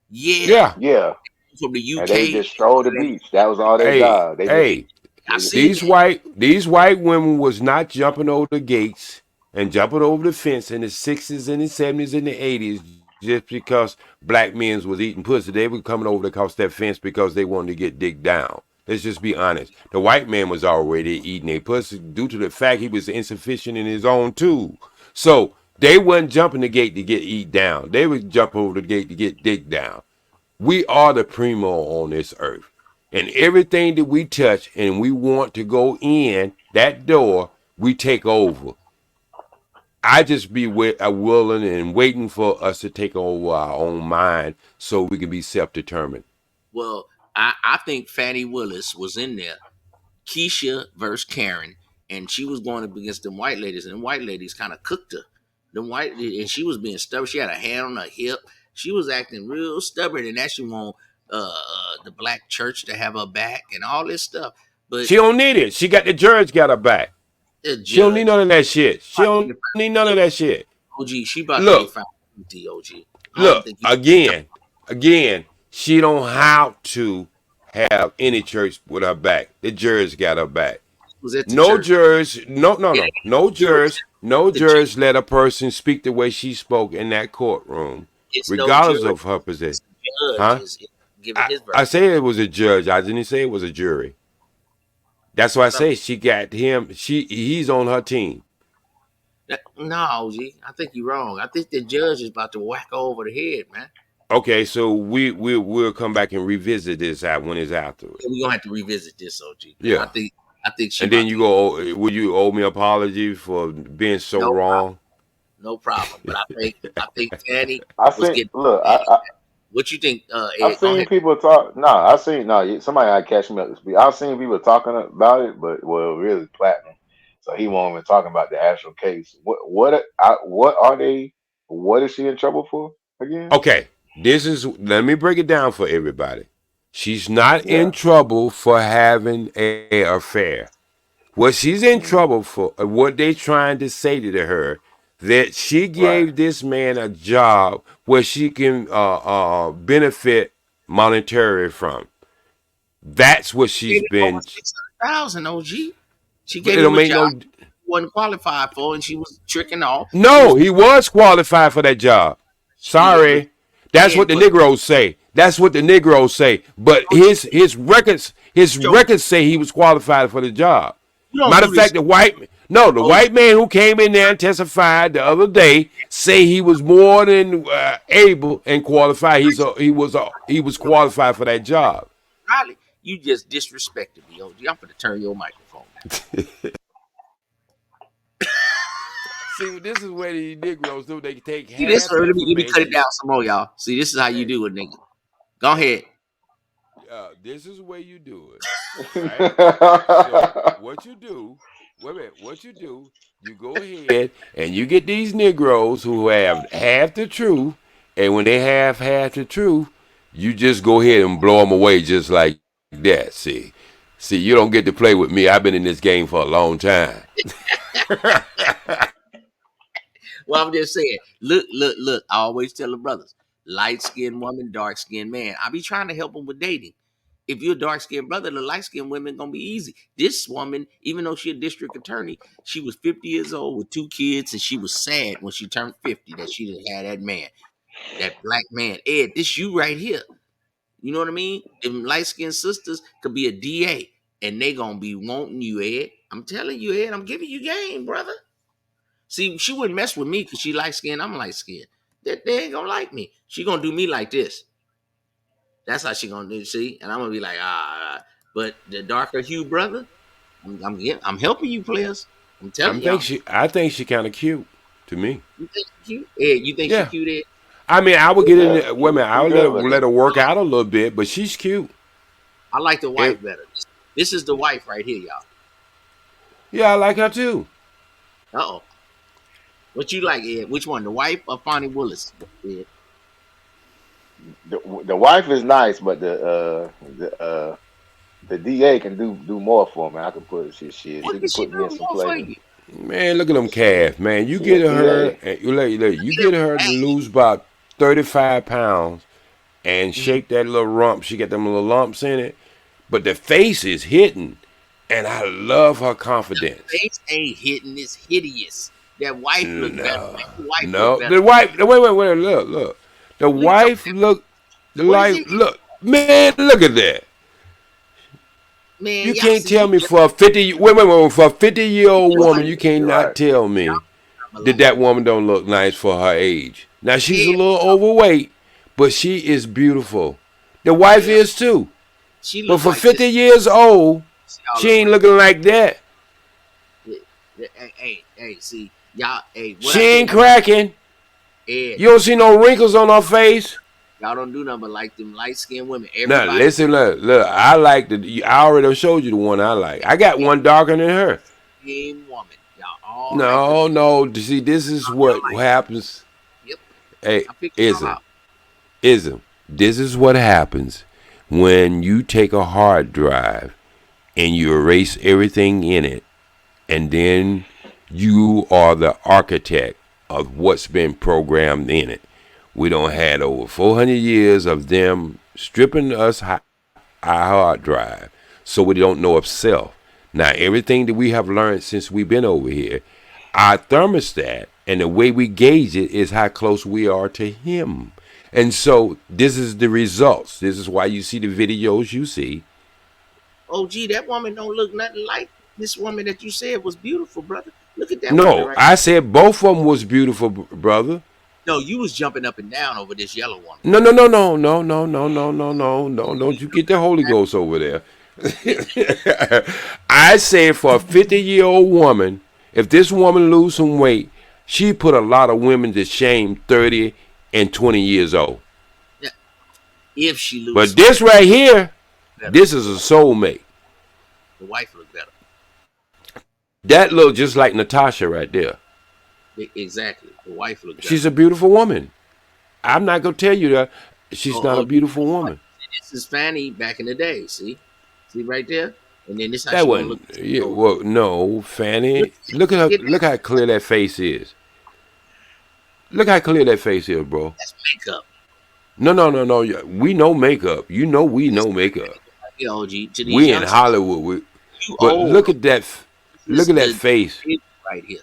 Yeah,
yeah.
Yeah,
from the
and they
UK.
just strolled the beach. That was all their
Hey,
job. They just
hey,
I
they,
seen that.
these white women was not jumping over the gates and jumping over the fence in the 60s and the 70s and the 80s just because black men was eating pussy. They were coming over across that fence because they wanted to get digged down. Let's just be honest. The white man was already eating a pussy due to the fact he was insufficient in his own too. So they wasn't jumping the gate to get eat down. They would jump over the gate to get digged down. We are the primo on this earth. And everything that we touch and we want to go in that door, we take over. I just be willing and waiting for us to take over our own mind so we can be self-determined.
Well, I think Fatty Willis was in there. Keisha versus Karen, and she was going up against them white ladies, and them white ladies kind of cooked her. And she was being stubborn. She had a hand on her hip. She was acting real stubborn, and actually want the black church to have her back and all this stuff. But
She don't need it. She got the judge got her back.
the
She don't need
judge,
none of that shit. She don't need none of that shit.
OG, she about to get
Look,
found guilty, OG. I don't
look,
think you
again, she don't have to have any church with her back. The judge got her back.
was at the
No
church.
jurors,
It ain't
no
no jury.
jurors, no
The judge.
jurors let a person speak the way she spoke in that courtroom,
It's no
regardless
jury.
of her position.
It's the judge
Huh?
is giving his
I
verdict.
say it was a judge. I didn't say it was a jury. That's why I
No,
say she got him. He's on her team.
no, G. I think you're wrong. I think the judge is about to whack her over the head, man.
Okay, so we'll come back and revisit this out when it's after it.
Yeah, we're gonna have to revisit this, OG, because
Yeah,
I think she
and then
about
you
to get
go. Will you owe me apology for being so
no problem,
wrong?
no problem. But I think Fanny
I
was
seen
getting
look.
Fanny. What you think,
I've
Ed? Go
seen
ahead.
people talk. No, I seen no. Somebody got to catch me up to speed. I've seen people talking about it, but well, really platinum. So he won't even talking about the actual case. What are they? What is she in trouble for again?
Okay, let me break it down for everybody. She's not in
Yeah.
trouble for having a affair. What she's in
Mm,
trouble for, what they trying to say to her, that she
right.
gave this man a job where she can benefit monetarily from. That's what
Gave
she's
him over
been.
600,000, OG. She
But
gave
it
him
don't
a
make
job
no.
he wasn't qualified for, and she was tricking off. She
No,
was
he was qualified for that job.
yeah, but
Sorry, that's what
Ed,
the
but
Negroes say. That's what the Negroes say. But
OG,
his
show
records say he was qualified for the job.
you don't
Matter
do
of
this,
fact, the
OG.
white man who came in there and testified the other day say he was more than able and qualified. He was qualified for that job.
Riley, you just disrespected me, OG. I'm gonna turn your microphone down.
See, this is where the Negroes do. They take
See this?
half
Let me cut it
information.
down some more, y'all. See, this is how you
Hey,
do it, nigga. Go
hey,
ahead.
this is where you do it, right? So what you do, wait a minute, what you do, you go ahead and you get these Negroes who have half the truth, and when they have half the truth, you just go ahead and blow them away just like that. See, you don't get to play with me. I've been in this game for a long time.
Well, I'm just saying. Look. I always tell the brothers: light skinned woman, dark skinned man. I be trying to help them with dating. If you're a dark skinned brother, the light skinned women gonna be easy. This woman, even though she a district attorney, she was 50 years old with 2 kids, and she was sad when she turned 50 that she didn't have that man, that black man. Ed, this you right here. You know what I mean? Them light skinned sisters could be a DA, and they gonna be wanting you, Ed. I'm telling you, Ed. I'm giving you game, brother. See, she wouldn't mess with me because she light skinned. I'm light skinned. They ain't gonna like me. She gonna do me like this. That's how she gonna do. See, and I'm gonna be like, ah. But the darker hue brother, I'm helping you, players. I'm telling y'all.
I think she kind of cute to me.
You think she cute? Ed, you think she
Yeah.
cute, Ed?
I mean, I would
She
get in
good.
there. Women, I
She
would
good
let
looking.
her work out a little bit, but she's cute.
I like the
It,
wife better. This is the wife right here, y'all.
yeah, I like her too.
Uh oh. What you like, Ed? Which one, the wife or Fonnie Willis? Ed?
The wife is nice, but the DA can do more for me. I can put shit.
What
She
did
can
she
put me
do
in some
more for
places.
you?
Man, look at them calves, man. You
She a
get her,
DA.
and you get her to
Hey,
lose about 35 pounds and
mhm.
shake that little rump. She got them little lumps in it, but the face is hitting, and I love her confidence.
Face ain't hitting. It's hideous. That wife look better.
No,
Make the wife look
no.
better.
The wife. Wait. Look. The
Look at your.
wife look. The
What is
life.
it,
Look, man. Look at that.
man?
You
Y'all
can't
see
tell
you
me
just
for a 50. Wait. For a 50-year-old
You're
woman,
right.
you
You're
cannot
right.
tell
y'all
me
I'm
that
alone.
that woman don't look nice for her age. Now she's a
Yeah,
little overweight, but she is beautiful. The wife
yeah.
is too.
She
But
look
for
like
50
this.
years old,
See all
she
the
ain't
wrinkles.
looking like that.
Yeah, yeah, hey. See y'all. Hey, what
She
I tell
ain't
you,
cracking.
Ed.
You don't see no wrinkles on her face.
Y'all don't do nothing but like them light skinned women.
Now
Everybody
listen, look. I like the. I already showed you the one I like. I got
is
one darker than her.
the same woman. Y'all all like them.
No. See, this is
Y'all
what
like.
happens.
Yep.
Hey,
I picked y'all
ism,
out.
ism. This is what happens when you take a hard drive and you erase everything in it, and then you are the architect of what's been programmed in it. We don't had over 400 years of them stripping us our hard drive, so we don't know of self. Now, everything that we have learned since we've been over here, our thermostat and the way we gauge it is how close we are to Him. And so, this is the results. This is why you see the videos you see.
Oh, gee, that woman don't look nothing like this woman that you said was beautiful, brother. Look at that woman
No,
right.
I said both of them was beautiful, brother.
No, you was jumping up and down over this yellow woman.
No. Don't you get the Holy Ghost over there. I said for a 50-year-old woman, if this woman lose some weight, she put a lot of women to shame 30 and 20 years old.
Yeah, if she lose
But
some
this
weight,
right here,
better.
this is a soulmate.
The wife look better.
That look just like Natasha right there.
Exactly. The wife look better.
She's a beautiful woman. I'm not going to tell you that she's not a
Oh,
beautiful woman.
this is Fanny back in the day. See right there, and then this how
That
she gonna look.
wasn't. Yeah,
Oh,
well, no,
look,
Fanny. Look at her.
get
Look
that.
how clear that face is. Look how clear that face is, bro.
That's makeup.
No. We know makeup. You know we
This
know makeup.
the OG to these
We in
youngsters.
Hollywood.
You
But
old.
look at that.
This
Look
is
at that
the
face.
right here.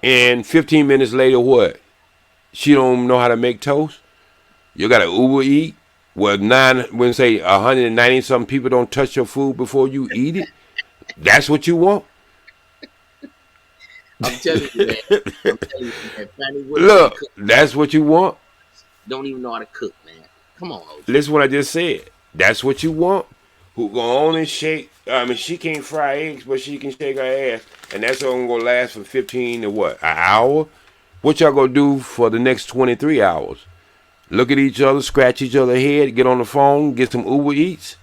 And 15 minutes later, what? She don't know how to make toast. You got to Uber eat. Well, when say 190 something people don't touch your food before you eat it. That's what you want.
I'm telling you, man. I'm telling you, man. Fannie Willis ain't
Look,
cook.
that's what you want.
Don't even know how to cook, man. Come on, OG.
Listen what I just said. That's what you want. Who go on and shake? I mean, she can't fry eggs, but she can shake her ass, and that's only gonna last for 15 to what? An hour? What y'all gonna do for the next 23 hours? Look at each other, scratch each other head, get on the phone, get some Uber Eats.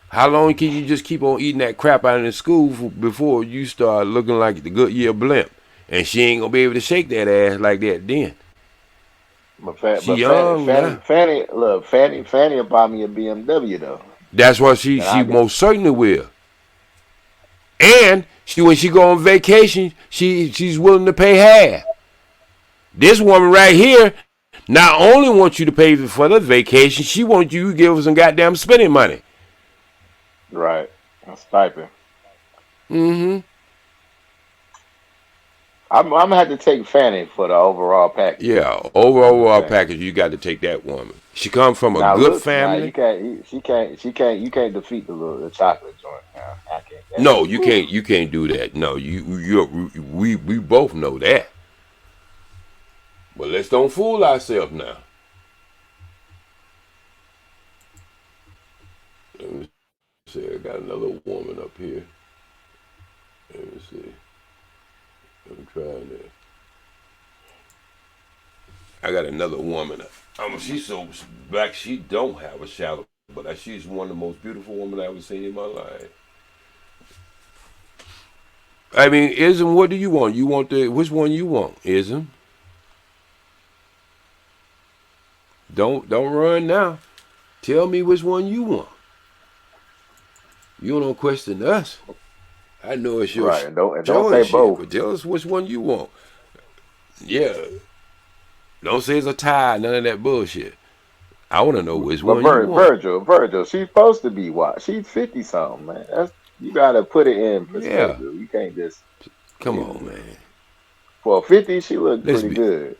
How long can you just keep on eating that crap out in the school before you start looking like the Goodyear blimp? And she ain't gonna be able to shake that ass like that then. She
But Fanny,
young
Fanny,
now.
Fanny, look, Fanny will buy me a BMW though,
That's what
and
she
I get
most certainly will. And when she go on vacation, she's willing to pay half. This woman right here, Not only wants you to pay for the vacation, she wants you to give her some goddamn spending money.
Right. A stipend.
Mm-hmm.
I'm gonna have to take Fanny for the overall package.
Yeah,
I'm just
overall
saying.
package, you got to take that woman. She comes from a
Now
good
looks, now you
family.
can't, you can't defeat the chocolate joint. Now I can't. That,
No, you
whew.
can't. You can't do that. No, we both know that. But let's don't fool ourselves now. Let me see. I got another woman up here. Let me see. I'm trying to. I got another woman. She's so black. She don't have a shadow, but she's one of the most beautiful women I've ever seen in my life. I mean, Ism, what do you want? You want which one you want, Ism? Don't run now. Tell me which one you want. You don't question us. I know it's your
Right, and don't say
choice shit,
both.
but tell us which one you want. Yeah. Don't say it's a tie, none of that bullshit. I want to know which
But
one you want.
Virgil, she's supposed to be what? She's 50 something, man. That's you gotta put it in
Yeah.
perspective. You can't just
Come on, man.
for 50, she looked
Let's
pretty
be
good.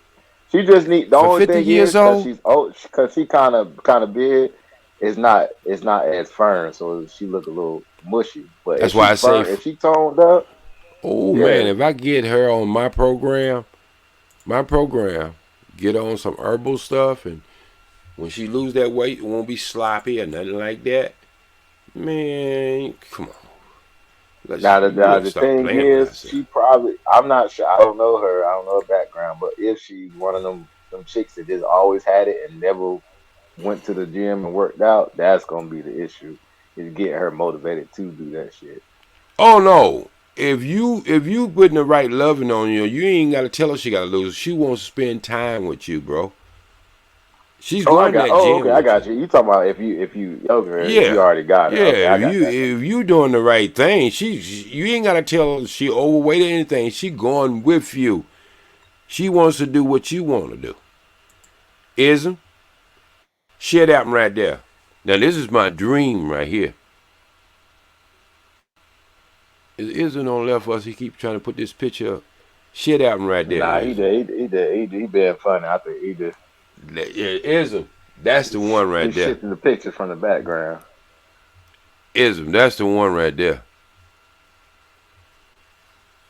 She just need the
for
only
50
thing
years
is because
old.
she's old, because she kind of big. It's not as firm, so she look a little mushy. But
That's why I say,
if she toned up,
oh man,
yeah.
if I get her on my program, get on some herbal stuff, and when she lose that weight, it won't be sloppy or nothing like that. Man, come on. We
Now
gotta
the
stop
thing
playing with
is,
ourselves.
she probably I'm not sure. I don't know her. I don't know her background. But if she's one of them chicks that just always had it and never went to the gym and worked out, that's gonna be the issue. Is getting her motivated to do that shit.
Oh no. If you putting the right loving on you, you ain't gotta tell her she gotta lose. She wants to spend time with you, bro. She's
Oh, I
going to
got.
that
Oh, okay,
gym
I
with you.
got you. You talking about if you okay? If you
Yeah.
already got her,
Yeah,
okay, I got that.
if you doing the right thing, you ain't gotta tell her she overweight or anything. She going with you. She wants to do what you want to do. Isn't? Shit happened right there. Now this is my dream right here. It isn't on left us. He keep trying to put this picture up. Shit happened right there,
Nah,
isn't?
he being funny. I think
Isn't? That's the one
he
right there.
shifting the picture from the background.
Ism, that's the one right there.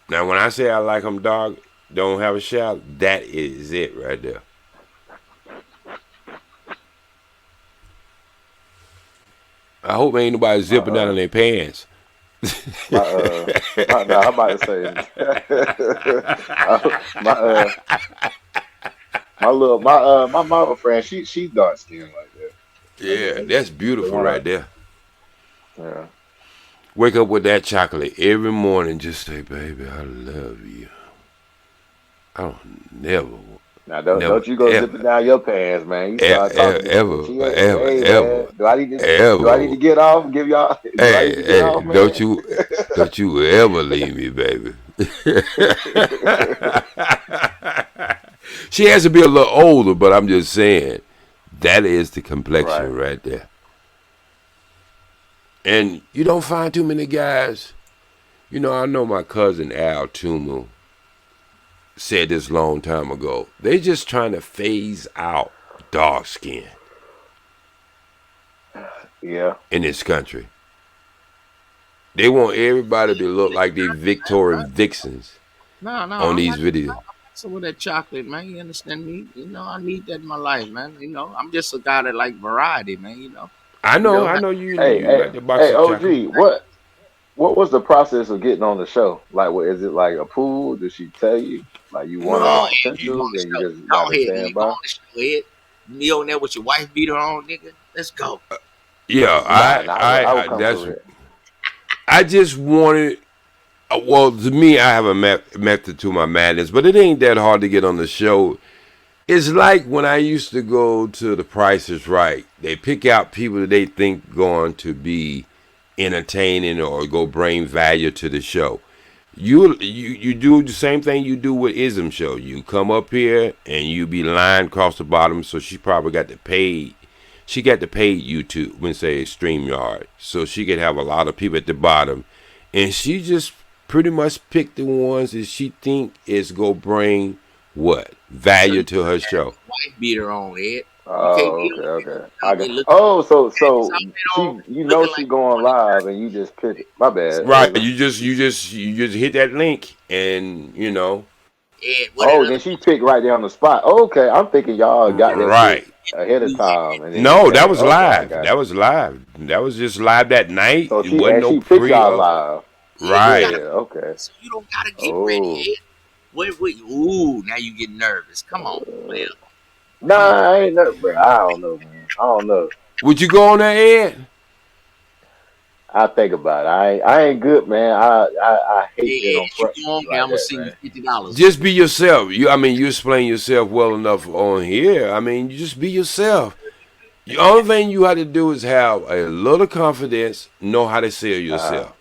Now, when I say I like them dog, don't have a shout, that is it right there. I hope ain't nobody
My
zipping down in their pants.
my my no, I'm about to say my my mama friend, she dark skinned like that.
Yeah, that's
The
beautiful
one I
right there.
yeah.
Wake up with that chocolate every morning. Just say, baby, I love you. I don't
Now
never,
don't you go zipping
ever,
down your pants, man. You start talking to
ever,
she ain't
ever,
hey man,
ever,
do I need
ever.
to get off? Give y'all do I need to get
Hey,
off, man?
don't you ever leave me, baby. She has to be a little older, but I'm just saying that is the
Right.
complexion right there. And you don't find too many guys. You know, I know my cousin Al Tumu said this long time ago. They just trying to phase out dark skin
Yeah.
in this country. They want everybody to look like they Victorian vixens
No,
on
I'm
these
not
videos.
some of that chocolate, man. You understand me? You know, I need that in my life, man. You know, I'm just a guy that like variety, man. You know,
I
like,
know you
Hey,
you
hey,
like the box
hey,
of chocolate.
OG, what was the process of getting on the show? Like, what is it like a pool? Did she tell you like you one of the
no, Ed, you on
potentials
the
and you
show.
just got
Go
to
ahead,
stand
you go
by?
on the show, Ed. Me on there with your wife beater on, nigga. Let's go.
Yeah,
Nah, I would come
that's
correct.
I just wanted. Well, to me, I have a method to my madness, but it ain't that hard to get on the show. It's like when I used to go to The Price is Right. They pick out people that they think going to be entertaining or go bring value to the show. You do the same thing you do with Ism show. You come up here and you be lined across the bottom. So she probably got the paid. She got the paid YouTube when say StreamYard, so she could have a lot of people at the bottom, and she just pretty much picked the ones that she think is gonna bring what
So
value
you
to her
have
show.
a wife beater on, Ed. You can't
Oh,
be
okay,
on
okay. I
out
got.
there looking
Oh, so
outfit on,
she,
looking
she
like
going live, and you just pick it. My bad,
Right?
Ism.
You just hit that link, and
Ed. What that
Oh,
other
then she picked right there on the spot. Okay, I'm thinking y'all got that shit
right.
ahead of
you hit
time, and then it
No, that
came.
was
Okay, I
live.
got
That
it.
was live. That was just live that night.
So
It wasn't no
she picked
pre
y'all
up.
live.
Yeah, you
Right.
gotta
Yeah. Okay.
so you don't gotta get ready,
Oh.
Ed. Wait, ooh, now you get nervous. Come on,
Uh,
player.
nah,
Come on.
I ain't never, bro. I don't know, man. I don't know.
Would you go on there, Ed?
I think about it. I ain't good, man. I hate being
Hey,
on
Ed, you
front
go on
street
there,
like
I'm gonna
that,
send you
man.
$50.
Just be yourself. You explain yourself well enough on here. You just be yourself. The only thing you have to do is have a little confidence, know how to sell
Uh,
yourself.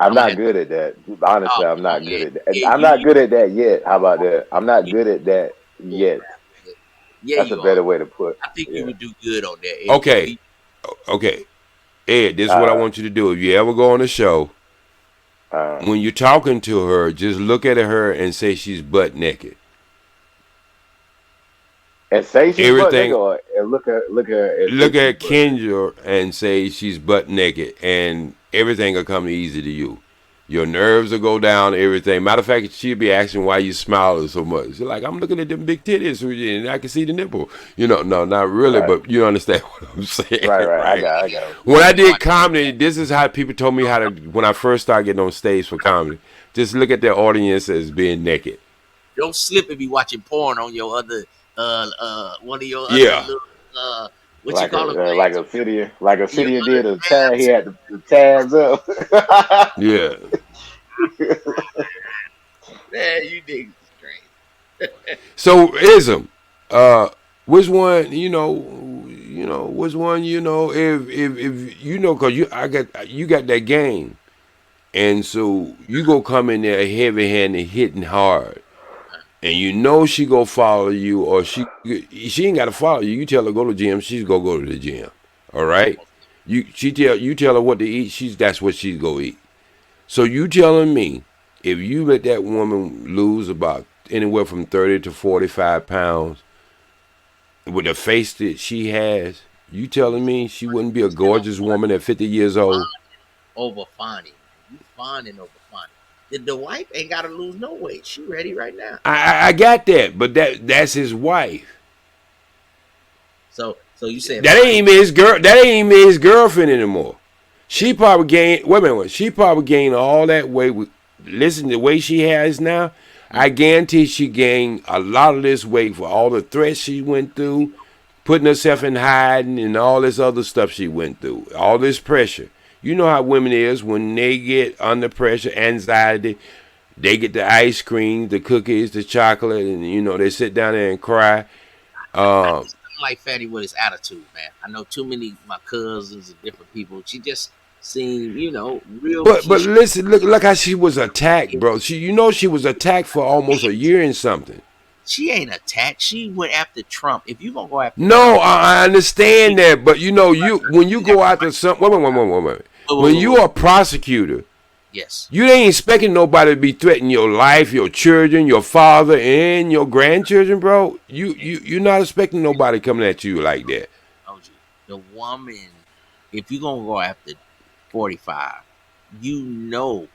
I'm
I'm gonna
not
have
good at that.
oh
Honestly, I'm
come on,
not good
Ed.
at that.
Ed,
I'm not good at that yet. How about that? I'm not
you
good at that
bull
yet.
crap, Ed. Yeah,
That's a
you are.
better way to put.
I think you
Yeah.
would do good on there, Ed. Just
Okay,
be
okay. Ed, this is what I
Uh,
want you to do. If you ever go on the show,
uh,
when you're talking to her, just look at her and say she's butt naked.
and say she's butt nigga,
Everything.
or and look at her and
Look
think she's
at
butt nigga.
Kendra and say she's butt naked, and everything will come easy to you. Your nerves will go down. Everything. Matter of fact, she'll be asking why you smiling so much. She's like, I'm looking at them big titties, and I can see the nipple. No, not really,
Right,
but you understand what I'm saying,
right, right.
right?
I got what you're
When I
saying.
did comedy, this is how people told me how to. When I first started getting on stage for comedy, just look at their audience as being naked.
don't slip and be watching porn on your other one of your other
Yeah,
little what you call them
Like
things?
a
Your
city
other
did a tab. He
tabs.
had the tabs up.
yeah.
Man, you niggas is crazy.
So ism, which one which one if cause you got that game, and so you go come in there heavy handed hitting hard, and she go follow you, or she ain't got to follow you. You tell her go to the gym, she's go to the gym. All right, you tell her what to eat, that's what she's go eat. So you telling me if you let that woman lose about anywhere from 30 to 45 pounds with the face that she has, you telling me she wouldn't be a
Still
gorgeous woman at 50 years old?
over finding. You finding over finding. The wife ain't gotta lose no weight. She ready right now.
I got that, but that's his wife.
So you said
That ain't
finding
even his girl. That ain't even his girlfriend anymore. She probably gained. Wait a minute. She probably gained all that weight. Listen, the way she has now, I guarantee she gained a lot of this weight for all the threats she went through, putting herself in hiding, and all this other stuff she went through. All this pressure. You know how women is when they get under pressure, anxiety. They get the ice cream, the cookies, the chocolate, and they sit down there and cry.
I
Um,
just don't like Fatty with his attitude, man. I know too many my cousins and different people. She just seemed, real
but
she
listen, look how she was attacked, bro. She was attacked for almost a year and something.
she ain't attacked. She went after Trump. If you gonna go after
No,
Trump,
I understand that, but you when you go after some wait. When you are a prosecutor,
yes.
you ain't expecting nobody to be threatening your life, your children, your father, and your grandchildren, bro. You're not expecting nobody coming at you like that.
Told you. The woman, if you're gonna go after 45, you know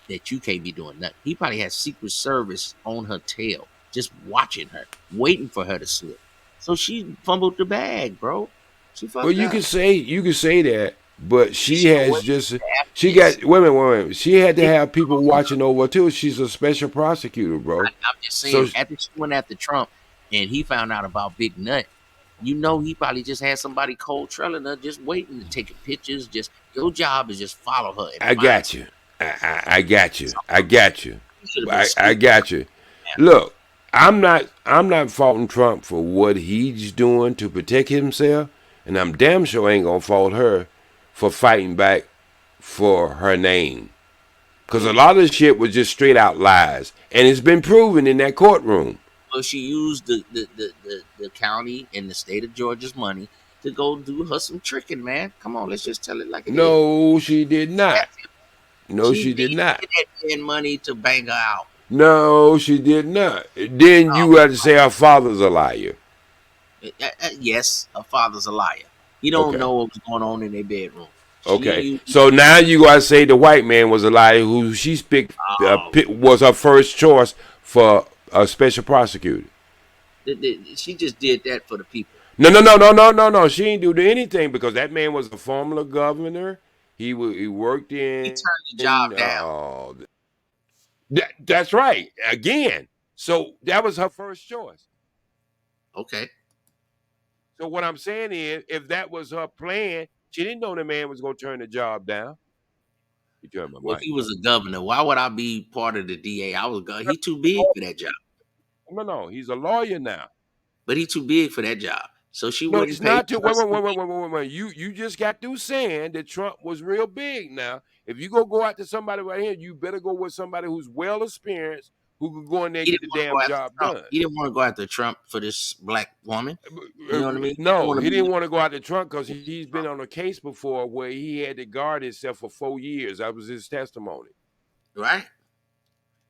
that you can't be doing nothing. He probably has Secret Service on her tail, just watching her, waiting for her to slip. So she fumbled the bag, bro. She
Well,
fucked up.
you can say that, but
She
she
should have
has
waited
just
after
she
this.
got wait. She had to
If
have people watching over too. She's a special prosecutor, bro.
I'm just
So
saying, after she went after Trump and he found out about Big Nut, he probably just had somebody cold trailing her, just waiting to take pictures. Just your job is just follow her and
I
find
got
some.
you. I got you. I got you.
You should have been
I
asleep.
got you. Look, I'm not faulting Trump for what he's doing to protect himself, and I'm damn sure ain't gonna fault her for fighting back for her name. Because a lot of the shit was just straight out lies. And it's been proven in that courtroom.
Well, she used the county and the state of Georgia's money to go do her some tricking, man. Come on, let's just tell it like it is.
No, she did not. No,
She
she
did
did not.
get that man money to bang her out.
No, she did not. Then
Oh,
you have to say her father's a liar.
yes, her father's a liar. He don't
Okay.
know what was going on in their bedroom. She
Okay.
used
So now you got to say the white man was a liar who
um,
was her first choice for a special prosecutor.
she just did that for the people.
No, no, no, no, no, no, no. She ain't do anything because that man was a former governor. He worked
He
in.
turned the job down.
That's right. Again. So that was her first choice.
Okay.
So what I'm saying is, if that was her plan, she didn't know the man was going to turn the job down. You turn my
Well, if
mic
he was
off.
a governor, why would I be part of the DA? He too big for that job.
No, no, he's a lawyer now.
But he too big for that job. So she
No,
wouldn't
it's
pay
not
the
too.
person.
Wait. You just got through saying that Trump was real big. Now, if you go out to somebody right here, you better go with somebody who's well experienced, who can go in there and
He
get
didn't
the
want to go
damn
after
job
Trump.
done.
He didn't want to go after Trump for this black woman. You know what I mean? He didn't
No,
want to
he
be
didn't want to go out to Trump because
with
he's been
Trump.
on a case before where he had to guard himself for 4 years. That was his testimony.
Right?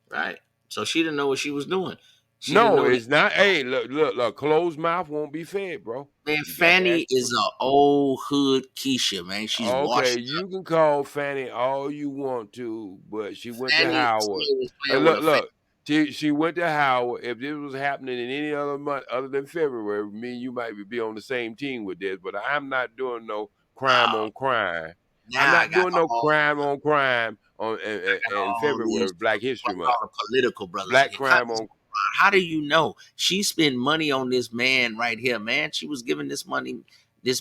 Right. So she didn't know what she was doing. She didn't
No,
know that.
it's not. Hey, look. Closed mouth won't be fed, bro.
Man,
You got to
Fanny
ask
is
questions.
a old hood Keisha, man. She's
Okay,
washed
you
up.
can call Fanny all you want to, but she went to
Fanny
Howard.
still was playing with
Look,
her face.
look. She went to Howard. If this was happening in any other month other than February, me and you might be on the same team with this. But I'm not doing no crime
Oh,
on crime. I'm
now I
not
got
doing no
all
crime on crime on in
these
February, Black History Month.
all the political brothers in
Black
here.
crime on.
How do you know she spent money on this man right here, man? She was giving this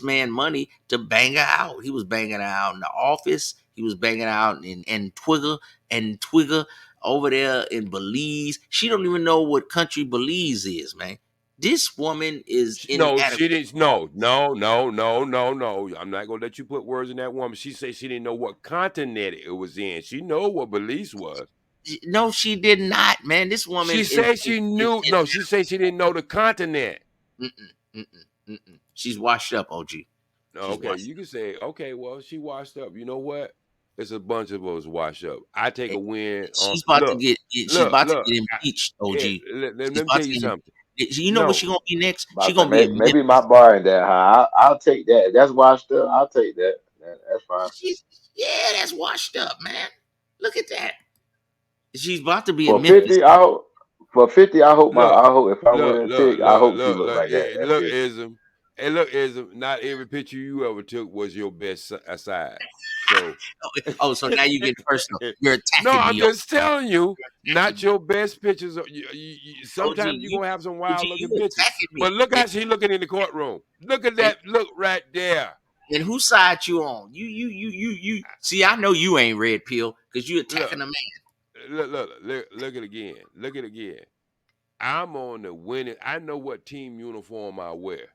man money to bang her out. He was banging her out in the office. He was banging her out in Twigger over there in Belize. She don't even know what country Belize is, man. This woman is
No, she
inadequate.
didn't. No. I'm not gonna let you put words in that woman. She said she didn't know what continent it was in. She know what Belize was.
No, she did not, man. This woman
She
is
said she knew. No, she said she didn't know the continent.
mm-mm, mm-mm, mm-mm. She's washed up, OG. She's
Okay,
washed
you can say, okay, well, she washed up. You know what? It's a bunch of us washed up. I take
up.
a win on.
She's about to get she's about to
Look.
get impeached, OG.
Let
She's
me
about
tell
to
you
get
something.
you know what
No,
she gonna be next? She
About to
gonna be a
maybe my bar in that high. I'll take that. That's washed up. I'll take that. That's fine.
she's, yeah, that's washed up, man. Look at that. She's about to be in
For
Memphis.
50, I hope. For 50,
look,
I hope if I win a chick, I hope she look like that. That's
Look,
it.
ism. Hey, look, ism. Not every picture you ever took was your best side. So,
Oh, so now you get personal. You're
no,
attacking
I'm
me, OG.
just telling you,
Attacking
not
me.
your best pictures.
OG,
Sometimes you're gonna have some
OG,
wild
you
looking pictures.
attacking
But
me.
look how she looking in the courtroom. Look at
And,
that. Look right there.
and whose side you on? You. See, I know you ain't red pill because you attacking
Look,
a man.
look at it again. Look at it again. I'm on the winning. I know what team uniform I wear.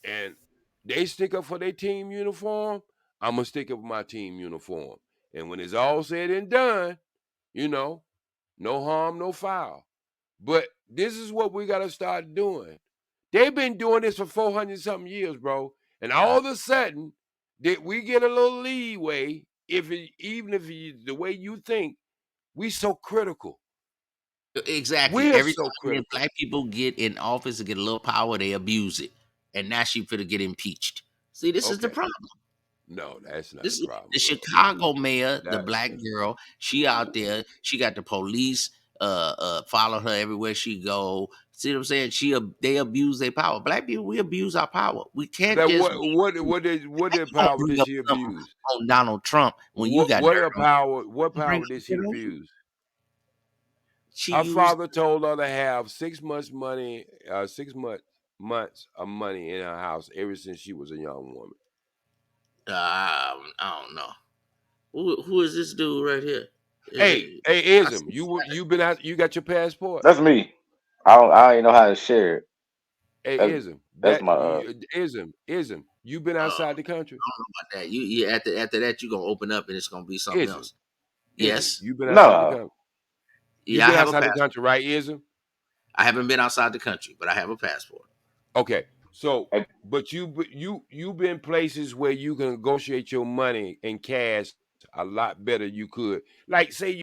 And they stick up for their team uniform, I'm gonna stick up for my team uniform. And when it's all said and done, you know, no harm, no foul. But this is what we gotta start doing. They've been doing this for 400 something years, bro. And all of a sudden, did we get a little leeway even if the way you think, we so critical.
Exactly.
We're
Every
so
time that
critical.
black people get in office and get a little power, they abuse it. And now she finna get impeached. See, this is the
Okay.
problem.
No, that's not
This
the
is the
problem, bro.
Chicago mayor, the
That
black girl. She out there. She got the police follow her everywhere she go. See what I'm saying? They abuse their power. Black people, we abuse our power. We can't
that
just be
what did
you gonna
power
bring
did
up
she
something
abuse?
on Donald Trump when you got dirt on
What
you. Bring
power
up
did she
dirt on you.
abuse?
She
Her
used
father told her to have 6 months money, 6 months of money in her house ever since she was a young woman.
I don't know. Who is this dude right here?
Hey,
I
Ism,
see
you been out? You got your passport?
That's me. I don't even know how to share it.
Hey,
That's
Ism,
that's my
Ism, you been
uh,
outside the country?
about that. You after that you gonna open up and it's gonna be something
Ism,
else.
Izzy,
Yes.
you been outside the
No,
country? You
Yeah, I
been
have a
outside the
passport.
country, right, Izzy?
I haven't been outside the country, but I have a passport.
Okay. So,
I-
but you been places where you can negotiate your money in cash a lot better you could. Like say